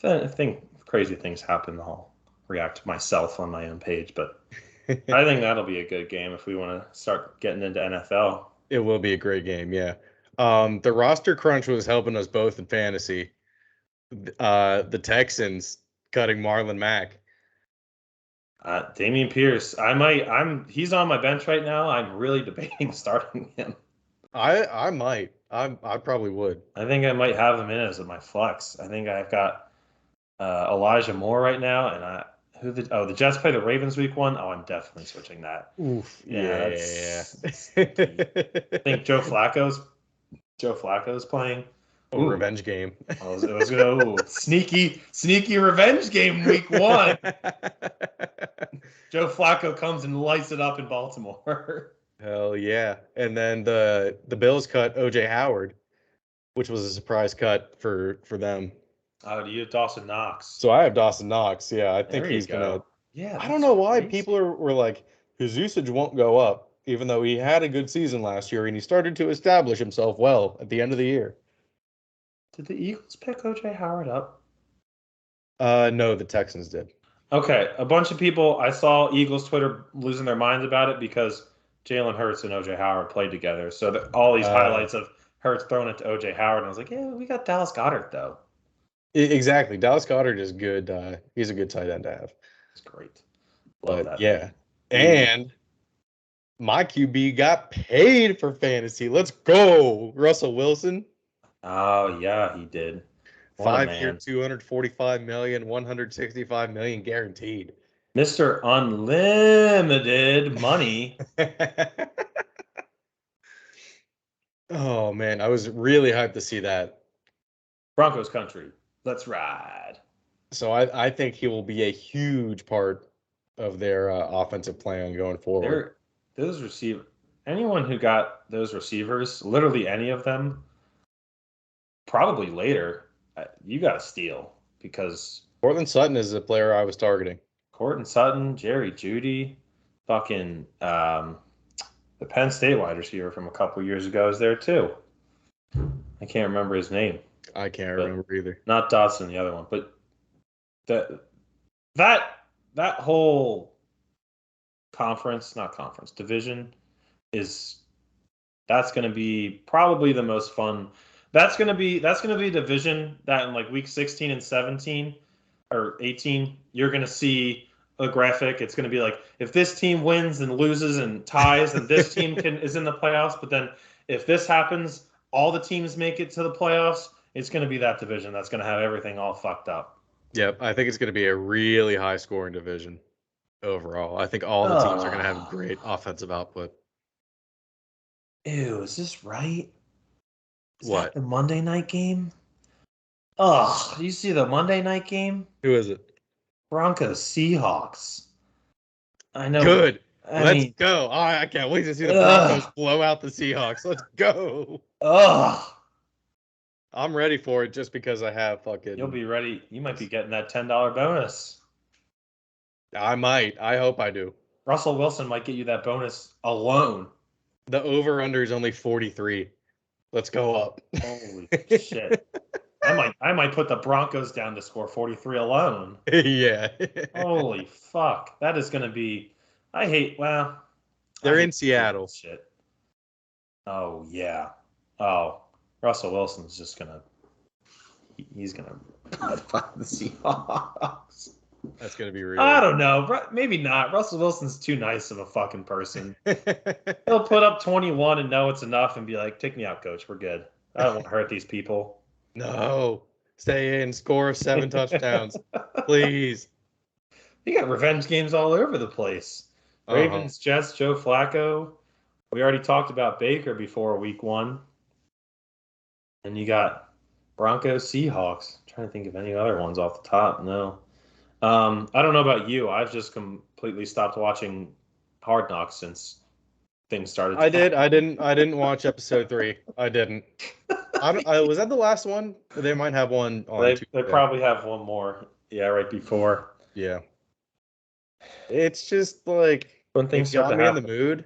If crazy things happen, I'll react myself on my own page. But I think that'll be a good game if we want to start getting into NFL. It will be a great game, yeah. The roster crunch was helping us both in fantasy. The Texans cutting Marlon Mack. Dameon Pierce. He's on my bench right now. I'm really debating starting him. I might. I probably would. I think I might have him in as my flex. I think I've got Elijah Moore right now, and the Jets play the Ravens week 1. Oh, I'm definitely switching that. Oof. Yeah. I think Joe Flacco's playing. Ooh, revenge game. It was gonna sneaky revenge game week 1. Joe Flacco comes and lights it up in Baltimore. Hell yeah! And then the Bills cut OJ Howard, which was a surprise cut for them. Oh, you have Dawson Knox. So I have Dawson Knox. Yeah, I think he's gonna. Yeah, I don't know why people were like his usage won't go up, even though he had a good season last year and he started to establish himself well at the end of the year. Did the Eagles pick OJ Howard up? No, the Texans did. Okay, a bunch of people, I saw Eagles Twitter losing their minds about it because Jalen Hurts and OJ Howard played together. So all these highlights of Hurts throwing it to OJ Howard, and I was like, yeah, we got Dallas Goedert though. Exactly, Dallas Goedert is good. He's a good tight end to have. It's great. Love that. Yeah, and my QB got paid for fantasy. Let's go, Russell Wilson. Oh yeah, he did. 5-year, $245 million, $165 million guaranteed. Mr. Unlimited money. Oh man, I was really hyped to see that. Broncos country, let's ride. So I think he will be a huge part of their offensive plan going forward. Anyone who got those receivers, literally any of them, probably later, you got to steal because Cortland Sutton is the player I was targeting. Cortland Sutton, Jerry Jeudy, fucking the Penn State wide receiver from a couple years ago is there too. I can't remember his name. I can't remember either. Not Dotson, the other one, but that whole division that's going to be probably the most fun. That's going to be a division that in like week 16 and 17 or 18, you're going to see a graphic. It's going to be like, if this team wins and loses and ties, and this team is in the playoffs. But then if this happens, all the teams make it to the playoffs. It's going to be that division that's going to have everything all fucked up. Yep, I think it's going to be a really high scoring division overall. I think all the teams are going to have great offensive output. Ew, is this right? Is what? that the Monday night game? Oh, do you see the Monday night game? Who is it? Broncos Seahawks. I know. Good. I Let's mean, go. Oh, I can't wait to see the Broncos ugh, blow out the Seahawks. Let's go. ugh. I'm ready for it just because I have You'll fucking. be ready. You might be getting that $10 bonus. I might. I hope I do. Russell Wilson might get you that bonus alone. The over under is only 43. Let's go up. Holy shit. I might put the Broncos down to score 43 alone. Yeah. Holy fuck. That is gonna be well, I They're hate in Seattle. this shit. Oh yeah. Oh. Russell Wilson's just gonna he's gonna fuck the Seahawks. That's gonna be I really. don't know. Maybe not. Russell Wilson's too nice of a fucking person. He'll put up 21 and know it's enough and be like, take me out, coach. We're good. I don't want to hurt these people. No. Stay in. Score 7 touchdowns. Please. You got revenge games all over the place. Uh-huh. Ravens, Jets, Joe Flacco. We already talked about Baker before week 1. And you got Broncos, Seahawks. I'm trying to think of any other ones off the top. No. I don't know about you. I've just completely stopped watching Hard Knocks since things started to I did. happen. I didn't watch episode 3. I didn't. Was that the last one? They might have one on They Tuesday. probably have one more. Yeah, right before. Yeah. It's just like When it things start got to me in the happen. mood,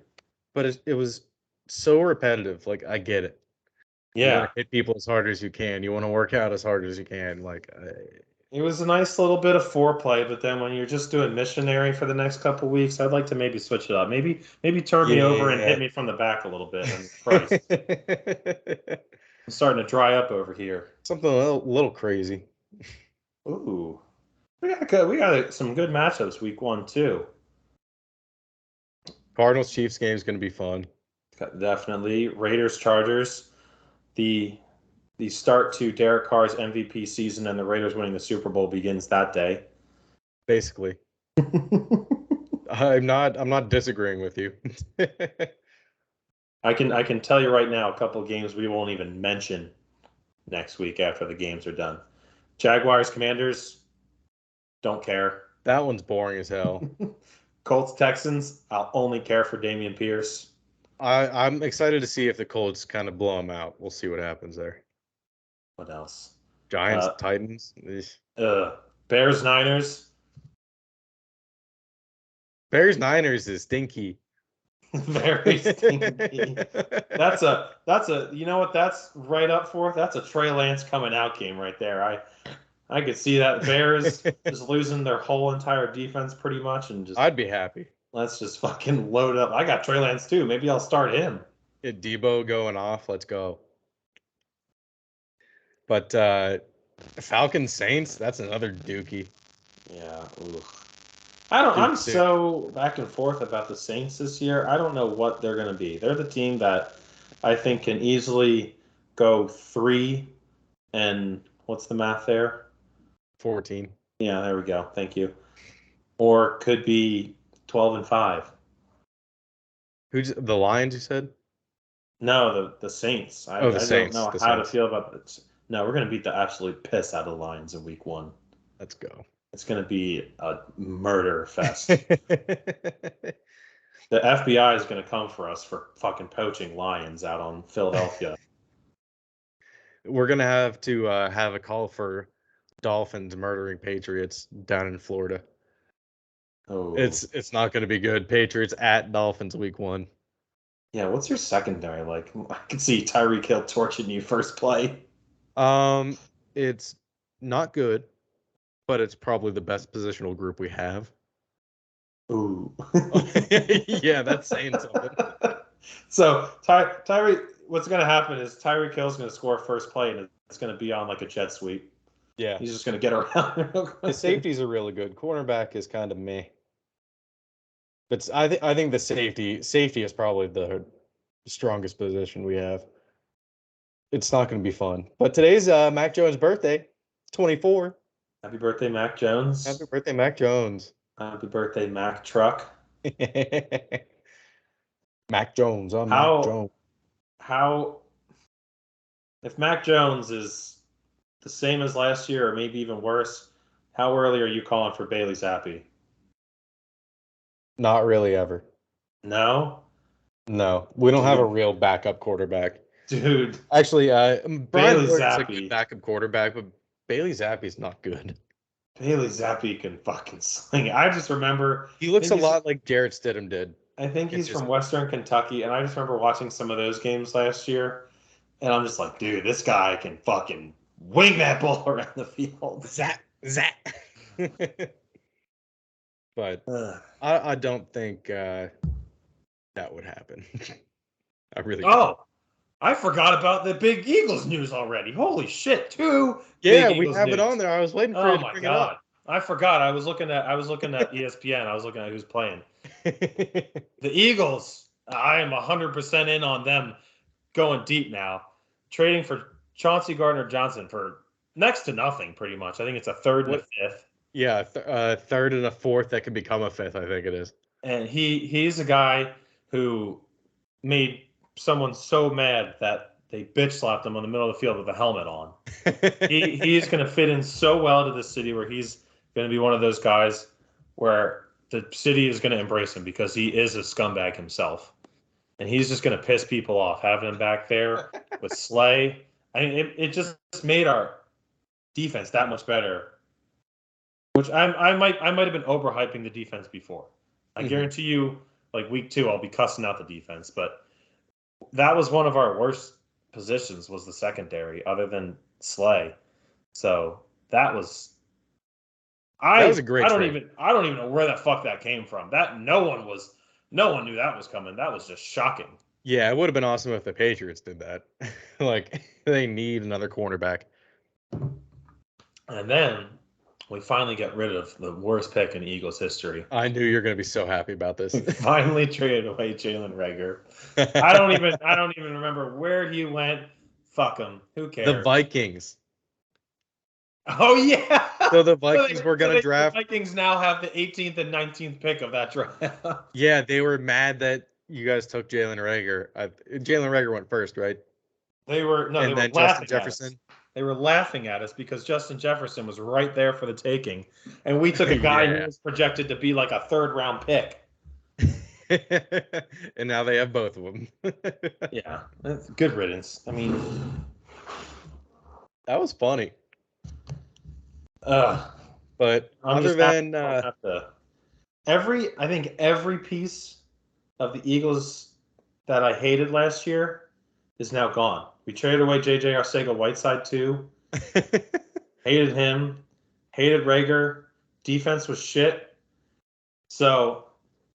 but it was so repetitive. Like I get it. You want Yeah. to hit people as hard as you can. You want to work out as hard as you can. Like It was a nice little bit of foreplay, but then when you're just doing missionary for the next couple weeks, I'd like to maybe switch it up. Maybe turn me over and hit yeah. me from the back a little bit. And Christ, I'm starting to dry up over here. Something little crazy. Ooh, we got some good matchups week 1 too. Cardinals Chiefs game is going to be fun. Definitely Raiders Chargers. The the start to Derek Carr's MVP season and the Raiders winning the Super Bowl begins that day. Basically, I'm not disagreeing with you. I can tell you right now a couple games we won't even mention next week after the games are done. Jaguars Commanders, don't care. That one's boring as hell. Colts Texans, I'll only care for Damian Pierce. I'm excited to see if the Colts kind of blow them out. We'll see what happens there. What else? Giants, Uh, Titans. Eesh. Bears Niners. Bears, Niners is stinky. Very stinky. That's a you know what that's right up for? That's a Trey Lance coming out game right there. I could see that Bears just losing their whole entire defense pretty much and just I'd be happy. let's just fucking load up. I got Trey Lance too. Maybe I'll start him. Get Debo going off. Let's go. But Falcons Saints, that's another dookie. Yeah. Oof. I'm Duke. so back and forth about the Saints this year. I don't know what they're going to be. They're the team that I think can easily go 3 and what's the math there? 14. Yeah, there we go. Thank you. Or could be 12 and 5. Who's the Lions? You said? No, the Saints. Oh, the I don't Saints. know The how to Saints. feel about this. No, we're going to beat the absolute piss out of the Lions in week 1. Let's go. It's going to be a murder fest. The FBI is going to come for us for fucking poaching lions out on Philadelphia. We're gonna have to have a call for Dolphins murdering Patriots down in Florida. Oh, It's not gonna be good. Patriots at Dolphins week 1. yeah. What's your secondary like? I could see Tyreek Hill torching you first play. It's not good, but it's probably the best positional group we have. Ooh. Yeah, that's saying something. So Tyreek, what's going to happen is Tyreek Hill's going to score first play, and it's going to be on like a jet sweep. Yeah. He's just going to get around. The safeties are really good. Cornerback is kind of meh. But I think the safety is probably the strongest position we have. It's not going to be fun. But today's Mac Jones' birthday, 24. Happy birthday, Mac Jones. Happy birthday, Mac Jones. Happy birthday, Mac Truck. Mac Jones. I'm Mac How Jones. how if Mac Jones is the same as last year, or maybe even worse, how early are you calling for Bailey Zappi? Not really ever. No, No, we don't have a dude, real backup quarterback. dude, Actually, Brian Bailey Hoyer's a good Zappi. backup quarterback, but Bailey Zappi's not good. Bailey Zappi can fucking sling it. I just remember. He I looks think a he's. lot like Jarrett Stidham did I think in he's his. from Western Kentucky, and I just remember watching some of those games last year, and I'm just like, dude, this guy can fucking wing that ball around the field. Zap, zap. But Ugh. I don't think that would happen. I really don't. Oh, I forgot about the big Eagles news already. Holy shit, two Yeah, big we Eagles have it news. on there. I was waiting for Oh you to my bring it god. up. I forgot. I was looking at ESPN. I was looking at who's playing. The Eagles, I am 100% in on them going deep now. Trading for Chauncey Gardner-Johnson for next to nothing pretty much. I think it's a third and a What? fifth. Yeah, third and a fourth that could become a fifth. I think it is. And he's a guy who made someone so mad that they bitch slapped him on the middle of the field with a helmet on. He's going to fit in so well to this city where he's going to be one of those guys where the city is going to embrace him because he is a scumbag himself, and he's just going to piss people off having him back there with Slay. I mean, it just made our defense that much better. Which I might have been overhyping the defense before. I guarantee you, like week 2, I'll be cussing out the defense, but that was one of our worst positions was the secondary, other than Slay. So that was That was a great I don't trade. even know where the fuck that came from. That no one knew that was coming. That was just shocking. Yeah, it would have been awesome if the Patriots did that. Like they need another cornerback. And then we finally get rid of the worst pick in Eagles history. I knew you were going to be so happy about this. We finally traded away Jalen Reagor. I don't even remember where he went. Fuck him. Who cares? The Vikings. Oh yeah. So the Vikings were going to draft. The Vikings now have the 18th and 19th pick of that draft. Yeah, they were mad that you guys took Jalen Reagor. Jalen Reagor went first, right? They were and then Justin Jefferson. They were laughing at us because Justin Jefferson was right there for the taking, and we took a guy who was projected to be like a 3rd-round pick. And now they have both of them. Yeah, that's good riddance. I mean, that was funny. But I'm other than I think every piece of the Eagles that I hated last year is now gone. We traded away J.J. Arcega-Whiteside too. Hated him. Hated Reagor. Defense was shit. So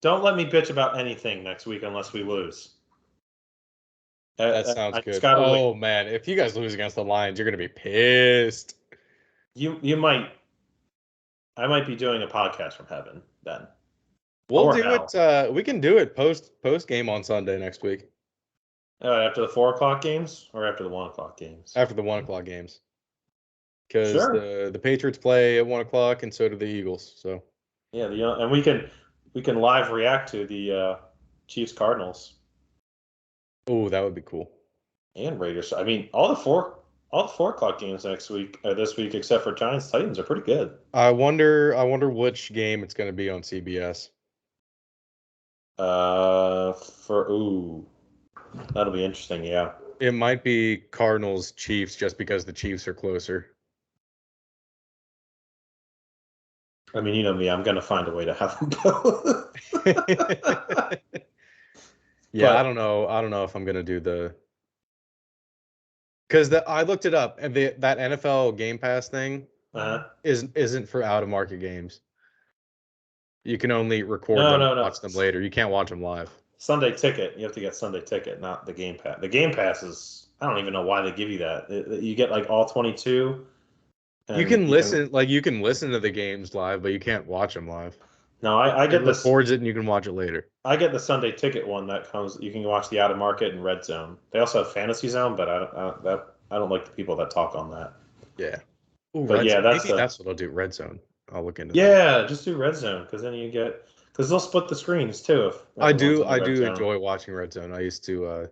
don't let me bitch about anything next week unless we lose. That sounds good. Oh, man. If you guys lose against the Lions, you're going to be pissed. You might. I might be doing a podcast from heaven then. We'll do it. We can do it post game on Sunday next week. After the 4:00 games or after the 1:00 games? After the 1:00 games. Because the Patriots play at 1:00 and so do the Eagles. So yeah, and we can live react to the Chiefs Cardinals. Oh, that would be cool. And Raiders. I mean, all the 4:00 games this week, except for Giants Titans, are pretty good. I wonder which game it's going to be on CBS. That'll be interesting. Yeah, it might be Cardinals Chiefs just because the Chiefs are closer. I mean, you know me, I'm going to find a way to have them go. Yeah, but I don't know if I'm going to do the. Because I looked it up, and that NFL Game Pass thing isn't for out of market games. You can only record them and watch them later. You can't watch them live. Sunday Ticket. You have to get Sunday Ticket, not the Game Pass. The Game Pass is, I don't even know why they give you that. You get like all 22. You can listen to the games live, but you can't watch them live. No, I get this. Records it and you can watch it later. I get the Sunday Ticket one that comes. You can watch the out of market and Red Zone. They also have Fantasy Zone, but I don't like the people that talk on that. Yeah. Ooh, but yeah, that's what I'll do. Red Zone. I'll look into. Yeah, just do Red Zone because then you get they'll split the screens too. I do enjoy watching Red Zone. I used to.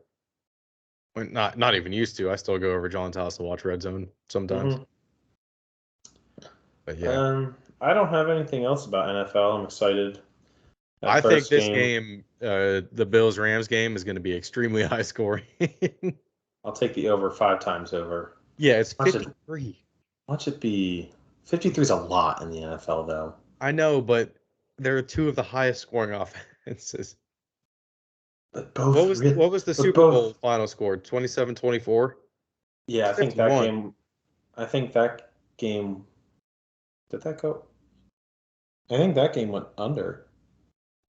Not even used to. I still go over John's house to watch Red Zone sometimes. Mm-hmm. But yeah, I don't have anything else about NFL. I'm excited. That I think first this game, game, the Bills-Rams game, is going to be extremely high scoring. I'll take the over 5 times over. Yeah, it's Watch it, 53. watch it be 53 is a lot in the NFL though. I know, but they're two of the highest scoring offenses. But What both was re- what was the but Super both Bowl final score? 27-24? yeah, It's 51. I think that game did that go? I think that game went under.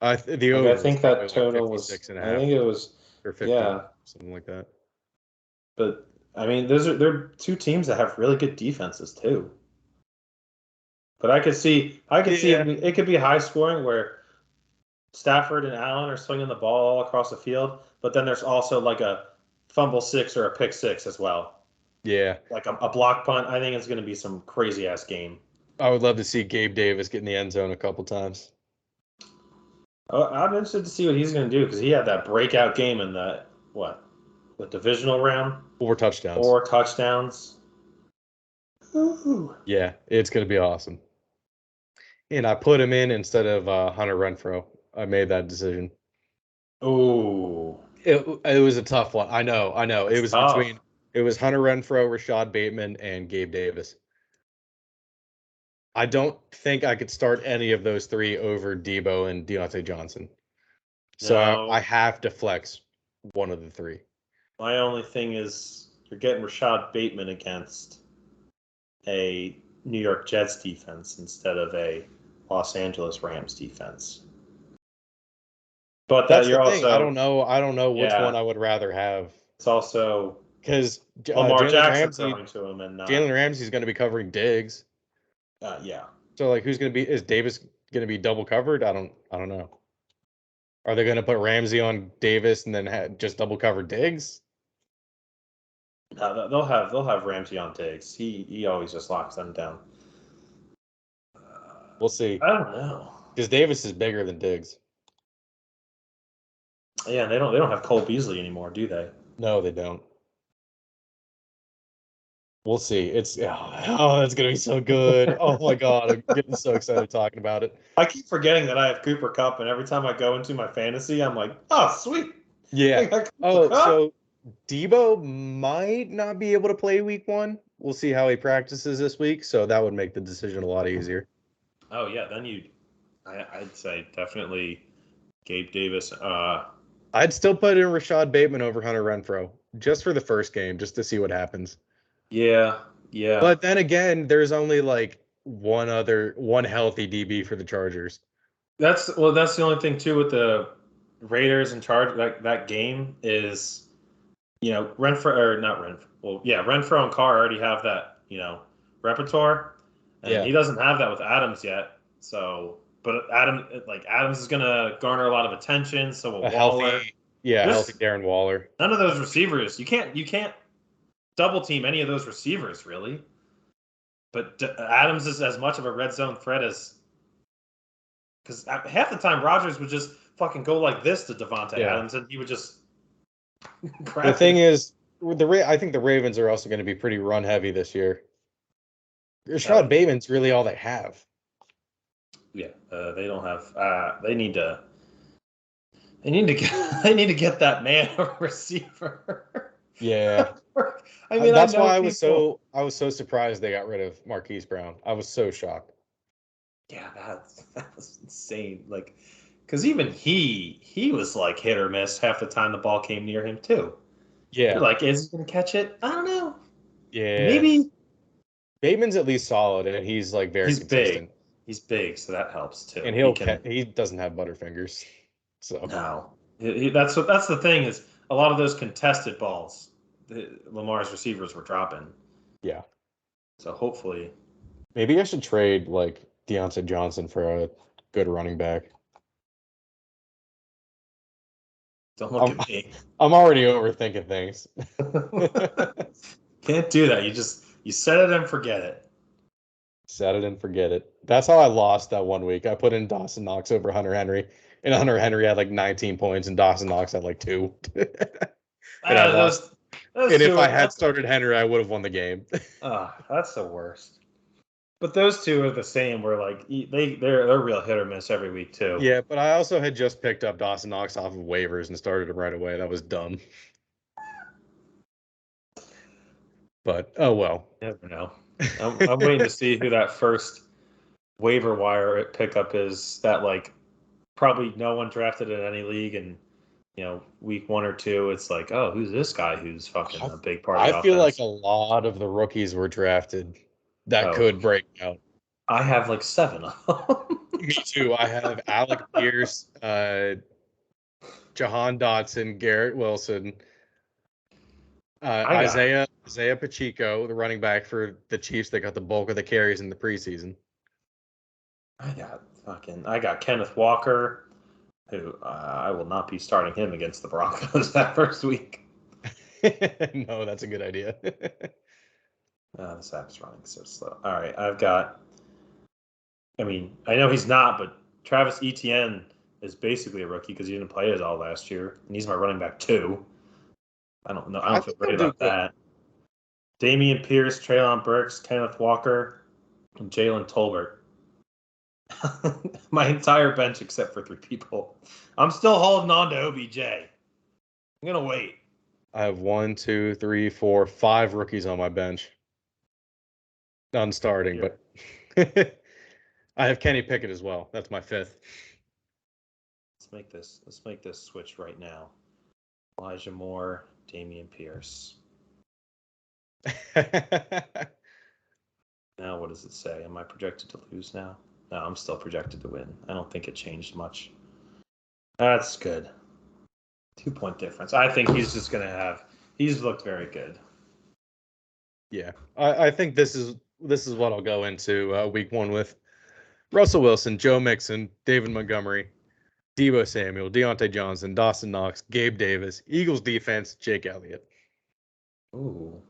The Like I over was think that probably like total was 56 and a I half think it was or 50, yeah, something like that. but I mean they're two teams that have really good defenses too. But I could see Yeah. it could be high scoring where Stafford and Allen are swinging the ball all across the field, but then there's also like a fumble six or a pick six as well. Yeah. Like a block punt. I think it's going to be some crazy ass game. I would love to see Gabe Davis get in the end zone a couple times. Oh, I'm interested to see what he's going to do because he had that breakout game in the divisional round, 4 touchdowns. 4 touchdowns. Ooh. Yeah, it's going to be awesome. And I put him in instead of Hunter Renfro. I made that decision. Ooh. It was a tough one. I know. It That's was tough. Hunter Renfro, Rashad Bateman, and Gabe Davis. I don't think I could start any of those three over Debo and Deontay Johnson. So I No, have to flex one of the three. my only thing is you're getting Rashad Bateman against a New York Jets defense instead of a Los Angeles Rams defense. But that That's the you're thing. also, I don't know which one yeah, I would rather have it's also because Lamar Jackson throwing to him and not, Jalen Ramsey's going to be covering Diggs. yeah. So like, who's going to be? Is Davis going to be double covered? I don't know. Are they going to put Ramsey on Davis and then just double cover Diggs? No, they'll have Ramsey on Diggs. He always just locks them down. We'll see. I don't know. Because Davis is bigger than Diggs. Yeah, they don't have Cole Beasley anymore, do they? No, they don't. We'll see. It's it's gonna be so good. Oh my god, I'm getting so excited talking about it. I keep forgetting that I have Cooper Cup, and every time I go into my fantasy, I'm like, oh sweet. I Yeah. got Cooper Oh, Kupp. so Debo might not be able to play week 1. We'll see how he practices this week. So that would make the decision a lot easier. Oh yeah, then I'd say definitely Gabe Davis. I'd still put in Rashad Bateman over Hunter Renfro just for the first game, just to see what happens. Yeah, yeah. But then again, there's only like one healthy DB for the Chargers. That's the only thing too with the Raiders and Charge that game is, Renfro or not Renfro. Well, yeah, Renfro and Carr already have that, repertoire, and Yeah, he doesn't have that with Adams yet. So, but Adams is gonna garner a lot of attention. So will a Waller. healthy This Darren Waller. None of those receivers. You can't double team any of those receivers really. But Adams is as much of a red zone threat as because half the time Rodgers would just fucking go like this to Devontae Yeah. Adams, and he would just The grab thing it. is, I think the Ravens are also going to be pretty run heavy this year. Oh Rashad Bateman's really all they have. yeah, they don't have. They need to. They need to get. They need to get that man a receiver. Yeah. I mean, I That's know why people. I was so surprised they got rid of Marquise Brown. I was so shocked. Yeah, that's insane. Like, because even he was like hit or miss half the time the ball came near him too. You're Yeah. like, is he gonna catch it? I don't know. Yeah. Maybe Bateman's at least solid and he's like very he's big. consistent. He's big, so that helps too. And He can. he doesn't have butterfingers. So, No, that's the thing is a lot of those contested balls, Lamar's receivers were dropping. yeah. So hopefully, Maybe I should trade like Deontay Johnson for a good running back. don't look I'm at me. I'm already overthinking things. Can't do that. You set it and forget it. Set it and forget it. That's how I lost that one week. I put in Dawson Knox over Hunter Henry, and Hunter Henry had like 19 points, and Dawson Knox had like 2. And I lost. Those And if two I are had started Henry, I would have won the game. that's the worst. But those two are the same. Where like they're real hit or miss every week too. Yeah, but I also had just picked up Dawson Knox off of waivers and started him right away. That was dumb. But oh well. Never know. I'm waiting to see who that first waiver wire pickup is. That like probably no one drafted in any league, and week 1 or 2, it's like, oh, who's this guy who's fucking a big part of the I feel like offense? a lot of the rookies were drafted that Oh, could break out. I have like 7 of them. Me too. I have Alec Pierce, Jahan Dotson, Garrett Wilson, I got Isaiah Pacheco, the running back for the Chiefs that got the bulk of the carries in the preseason. I got Kenneth Walker, who I will not be starting him against the Broncos that first week. No, that's a good idea. This app's running so slow. All right, I know he's not, but Travis Etienne is basically a rookie because he didn't play it all last year, and he's my running back too. I don't know. I don't feel great about that. Damian Pierce, Treylon Burks, Kenneth Walker, and Jalen Tolbert. My entire bench except for 3 people. I'm still holding on to OBJ. I'm gonna wait. I have 1, 2, 3, 4, 5 rookies on my bench. None starting, but I have Kenny Pickett as well. That's my 5th. Let's make this switch right now. Elijah Moore, Damian Pierce. Now what does it say? Am I projected to lose now? No, I'm still projected to win. I don't think it changed much. That's good. 2-point difference. I think he's just going to have. He's looked very good. Yeah, I think this is what I'll go into week 1 with. Russell Wilson, Joe Mixon, David Montgomery, Deebo Samuel, Deontay Johnson, Dawson Knox, Gabe Davis, Eagles defense, Jake Elliott. Ooh.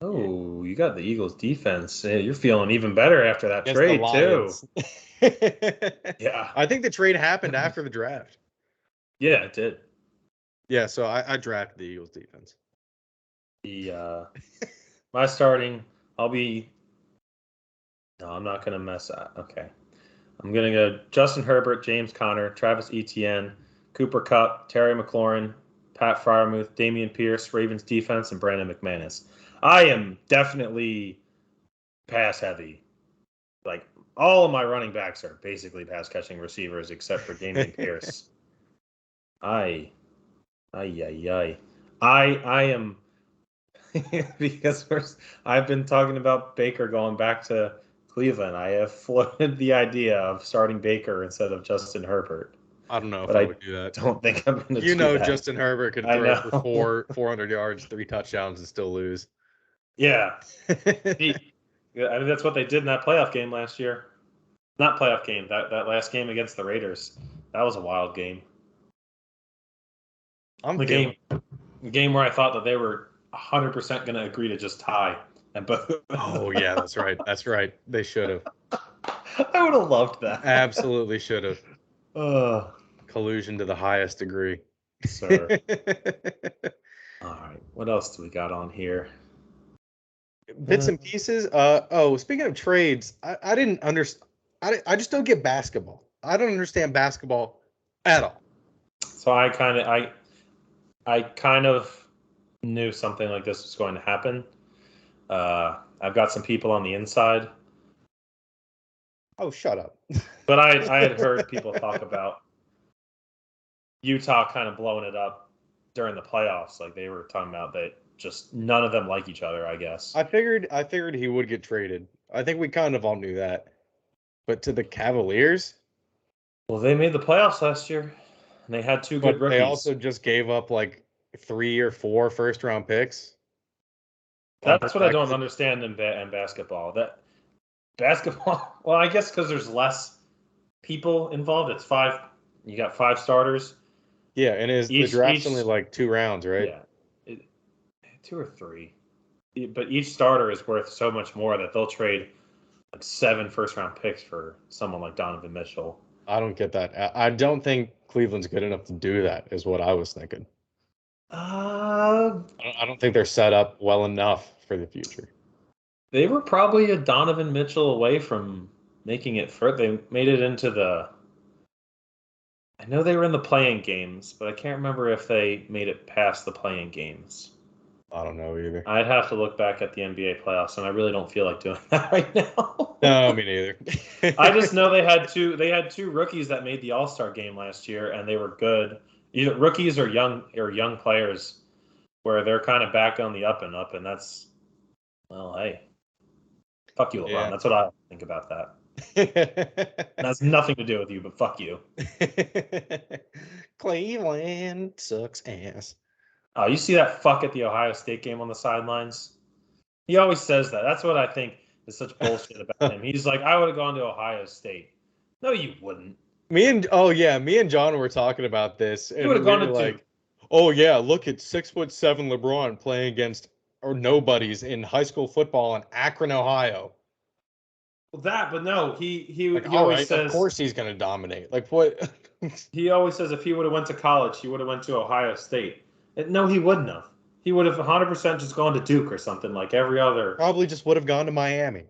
Oh, you got the Eagles defense. Hey, you're feeling even better after that trade, too. Yeah. I think the trade happened after the draft. Yeah, it did. Yeah, so I drafted the Eagles defense. My starting, no, I'm not going to mess up. Okay. I'm going to go Justin Herbert, James Conner, Travis Etienne, Cooper Kupp, Terry McLaurin, Pat Freiermuth, Damian Pierce, Ravens defense, and Brandon McManus. I am definitely pass heavy. Like, all of my running backs are basically pass catching receivers except for Damian Pierce. I am because I've been talking about Baker going back to Cleveland. I have floated the idea of starting Baker instead of Justin Herbert. I don't know if I would do that. Don't think I'm going to do that. Justin Herbert could throw for 400 yards, 3 touchdowns, and still lose. Yeah. That's what they did in that playoff game last year. Not playoff game, that last game against the Raiders. That was a wild game. The game where I thought that they were 100% going to agree to just tie. And both. Oh, yeah, that's right. That's right. They should have. I would have loved that. Absolutely should have. Collusion to the highest degree. Sir. All right. What else do we got on here? Bits and pieces. Speaking of trades, I didn't understand. I just don't get basketball. I don't understand basketball at all. So I kind of knew something like this was going to happen. I've got some people on the inside. Oh, shut up. But I had heard people talk about Utah kind of blowing it up during the playoffs. Like they were talking about that just none of them like each other, I guess. I figured he would get traded. I think we kind of all knew that. But to the Cavaliers? Well, they made the playoffs last year, and they had 2 good rookies. They also just gave up like 3 or 4 first-round picks. That's what I don't understand in basketball. That basketball, well, I guess because there's less people involved. It's 5. You got 5 starters. Yeah, and the draft's only like 2 rounds, right? Yeah, 2 or 3. But each starter is worth so much more that they'll trade like 7 first-round picks for someone like Donovan Mitchell. I don't get that. I don't think Cleveland's good enough to do that, is what I was thinking. I don't think they're set up well enough for the future. They were probably a Donovan Mitchell away from making it further. They made it into the. I know they were in the playing games, but I can't remember if they made it past the playing games. I don't know either. I'd have to look back at the NBA playoffs, and I really don't feel like doing that right now. No, me neither. I just know they had two rookies that made the All-Star game last year, and they were good. Either rookies or young players, where they're kind of back on the up and up, and that's well, hey, fuck you, LeBron. Yeah. That's what I think about that. It has nothing to do with you, but fuck you. Cleveland sucks ass. Oh, you see that fuck at the Ohio State game on the sidelines? He always says that. That's what I think is such bullshit about him. He's like, I would have gone to Ohio State. No, you wouldn't. Me and John were talking about this, and You would have we gone were to like, Duke. "Oh yeah, look at 6'7" LeBron playing against or nobodies in high school football in Akron, Ohio." Well, but no, he Like, he all always right, of says course he's gonna dominate. Like, what? he always says if he would have went to college, he would have went to Ohio State. No, he wouldn't have. He would have 100% just gone to Duke or something like every other. Probably just would have gone to Miami.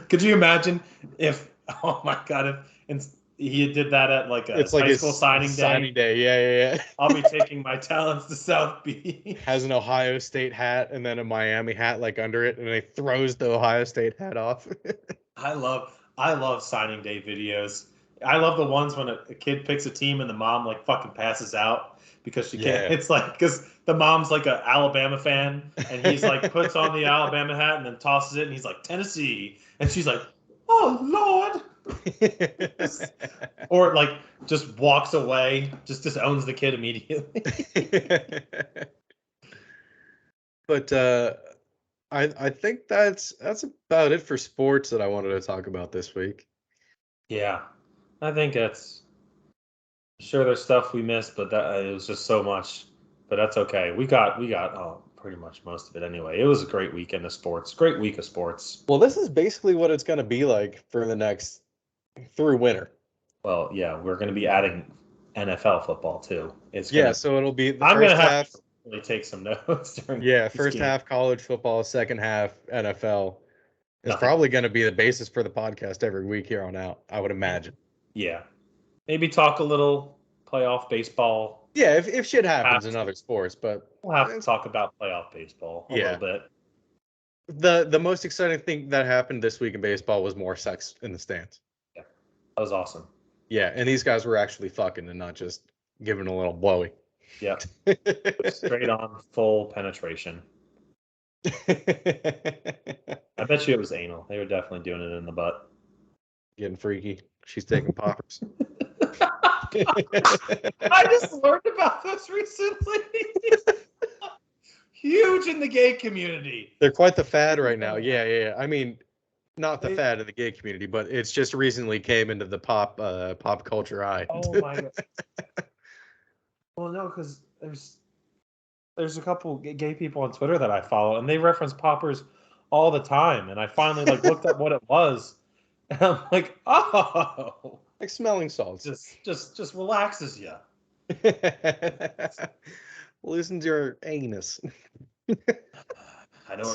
Could you imagine if? Oh my God! If he did that at like a It's like high his school signing day. Yeah. I'll be taking my talents to South Beach. Has an Ohio State hat and then a Miami hat like under it, and he throws the Ohio State hat off. I love signing day videos. I love the ones when a kid picks a team and the mom like fucking passes out because she can't. Yeah. It's like because the mom's like a Alabama fan and he's like puts on the Alabama hat and then tosses it and he's like Tennessee and she's like, oh Lord. Or like just walks away, just disowns the kid immediately. But I think that's about it for sports that I wanted to talk about this week. Yeah, I think that's sure there's stuff we missed, but that it was just so much. But that's okay. We got pretty much most of it anyway. It was a great weekend of sports. Great week of sports. Well, this is basically what it's going to be like for the next through winter. Well, yeah, we're going to be adding NFL football too. So it'll be the I'm first going to have half. to really take some notes during. First half college football, second half NFL is Nothing. probably going to be the basis for the podcast every week here on out, I would imagine. Yeah, maybe talk a little playoff baseball. Yeah, if shit happens in other sports, but we'll have to talk about playoff baseball a little bit. The most exciting thing that happened this week in baseball was more sex in the stands. Yeah, that was awesome. Yeah, and these guys were actually fucking and not just giving a little blowy. Yeah, straight on full penetration. I bet you it was anal. They were definitely doing it in the butt. Getting freaky. She's taking poppers. I just learned about this recently. Huge in the gay community. They're quite the fad right now. Yeah. I mean, not the fad of the gay community, but it's just recently came into the pop culture eye. Oh my God. Well, no, because there's a couple gay people on Twitter that I follow, and they reference poppers all the time. And I finally looked up what it was, and I'm like, oh, like smelling salts. Just relaxes you. Loosens your anus. I know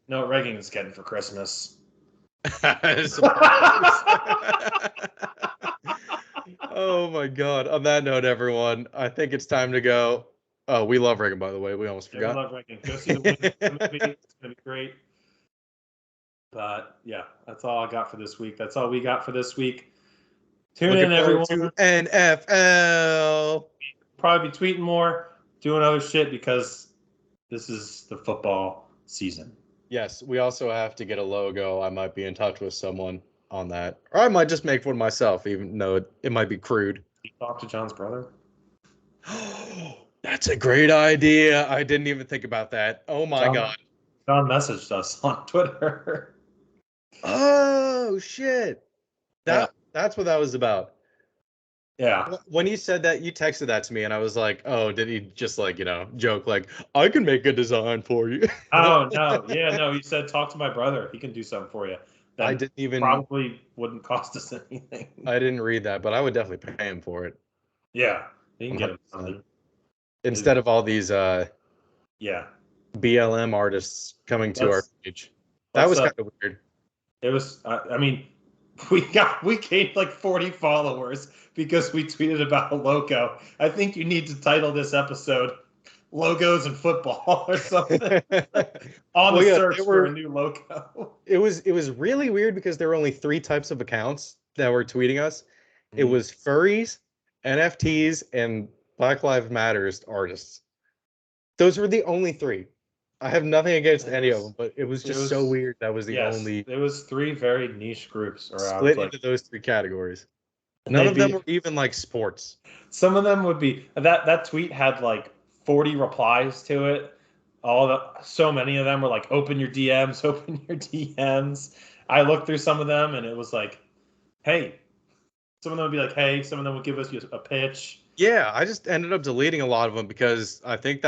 what Reagan's getting for Christmas. Oh my God. On that note, everyone, I think it's time to go. Oh, we love Reagan, by the way. We almost forgot. We love Reagan. Go see the movie. It's going to be great. But yeah, that's all I got for this week. That's all we got for this week. Tune in, everyone. To NFL. Probably be tweeting more, doing other shit because this is the football season. Yes, we also have to get a logo. I might be in touch with someone on that. Or I might just make one myself, even though it might be crude. You talk to John's brother? That's a great idea. I didn't even think about that. Oh my God. John messaged us on Twitter. Oh shit. That's what that was about. Yeah. When you said that, you texted that to me, and I was like, "Oh, did he just joke like I can make a design for you?" Oh no, yeah, no. He said, "Talk to my brother. He can do something for you." That I didn't even probably wouldn't cost us anything. I didn't read that, but I would definitely pay him for it. Yeah, you can get him something instead of all these. Yeah, BLM artists coming to our page. That was kind of weird. It was. I mean, we gained like 40 followers because we tweeted about a logo. I think you need to title this episode "Logos and Football" or something on the search for a new logo. It was really weird because there were only 3 types of accounts that were tweeting us. It was furries, NFTs, and Black Lives Matters artists. Those were the only 3. I have nothing against any of them, but it was just so weird. That was the only. There was 3 very niche groups around. Split into those 3 categories. None of them were even like sports. Some of them would be that tweet had like 40 replies to it. So many of them were like, "Open your DMs, open your DMs." I looked through some of them and it was like, "Hey." Some of them would be like, "Hey." Some of them would give us a pitch. Yeah, I just ended up deleting a lot of them because I think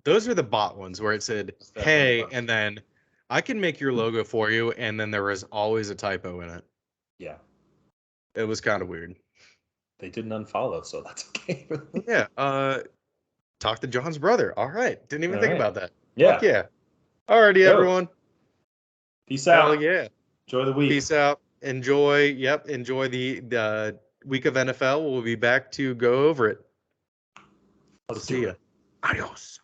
those are the bot ones where it said, "Hey," and then I can make your logo for you, and then there was always a typo in it. Yeah. It was kind of weird. They didn't unfollow, so that's okay. Yeah. Talk to John's brother. All right. Didn't even think about that. Yeah. Fuck yeah. Alrighty, everyone. Peace out. Hell yeah. Enjoy the week. Peace out. Enjoy the week of NFL. We'll be back to go over it. Let's see ya. Adios.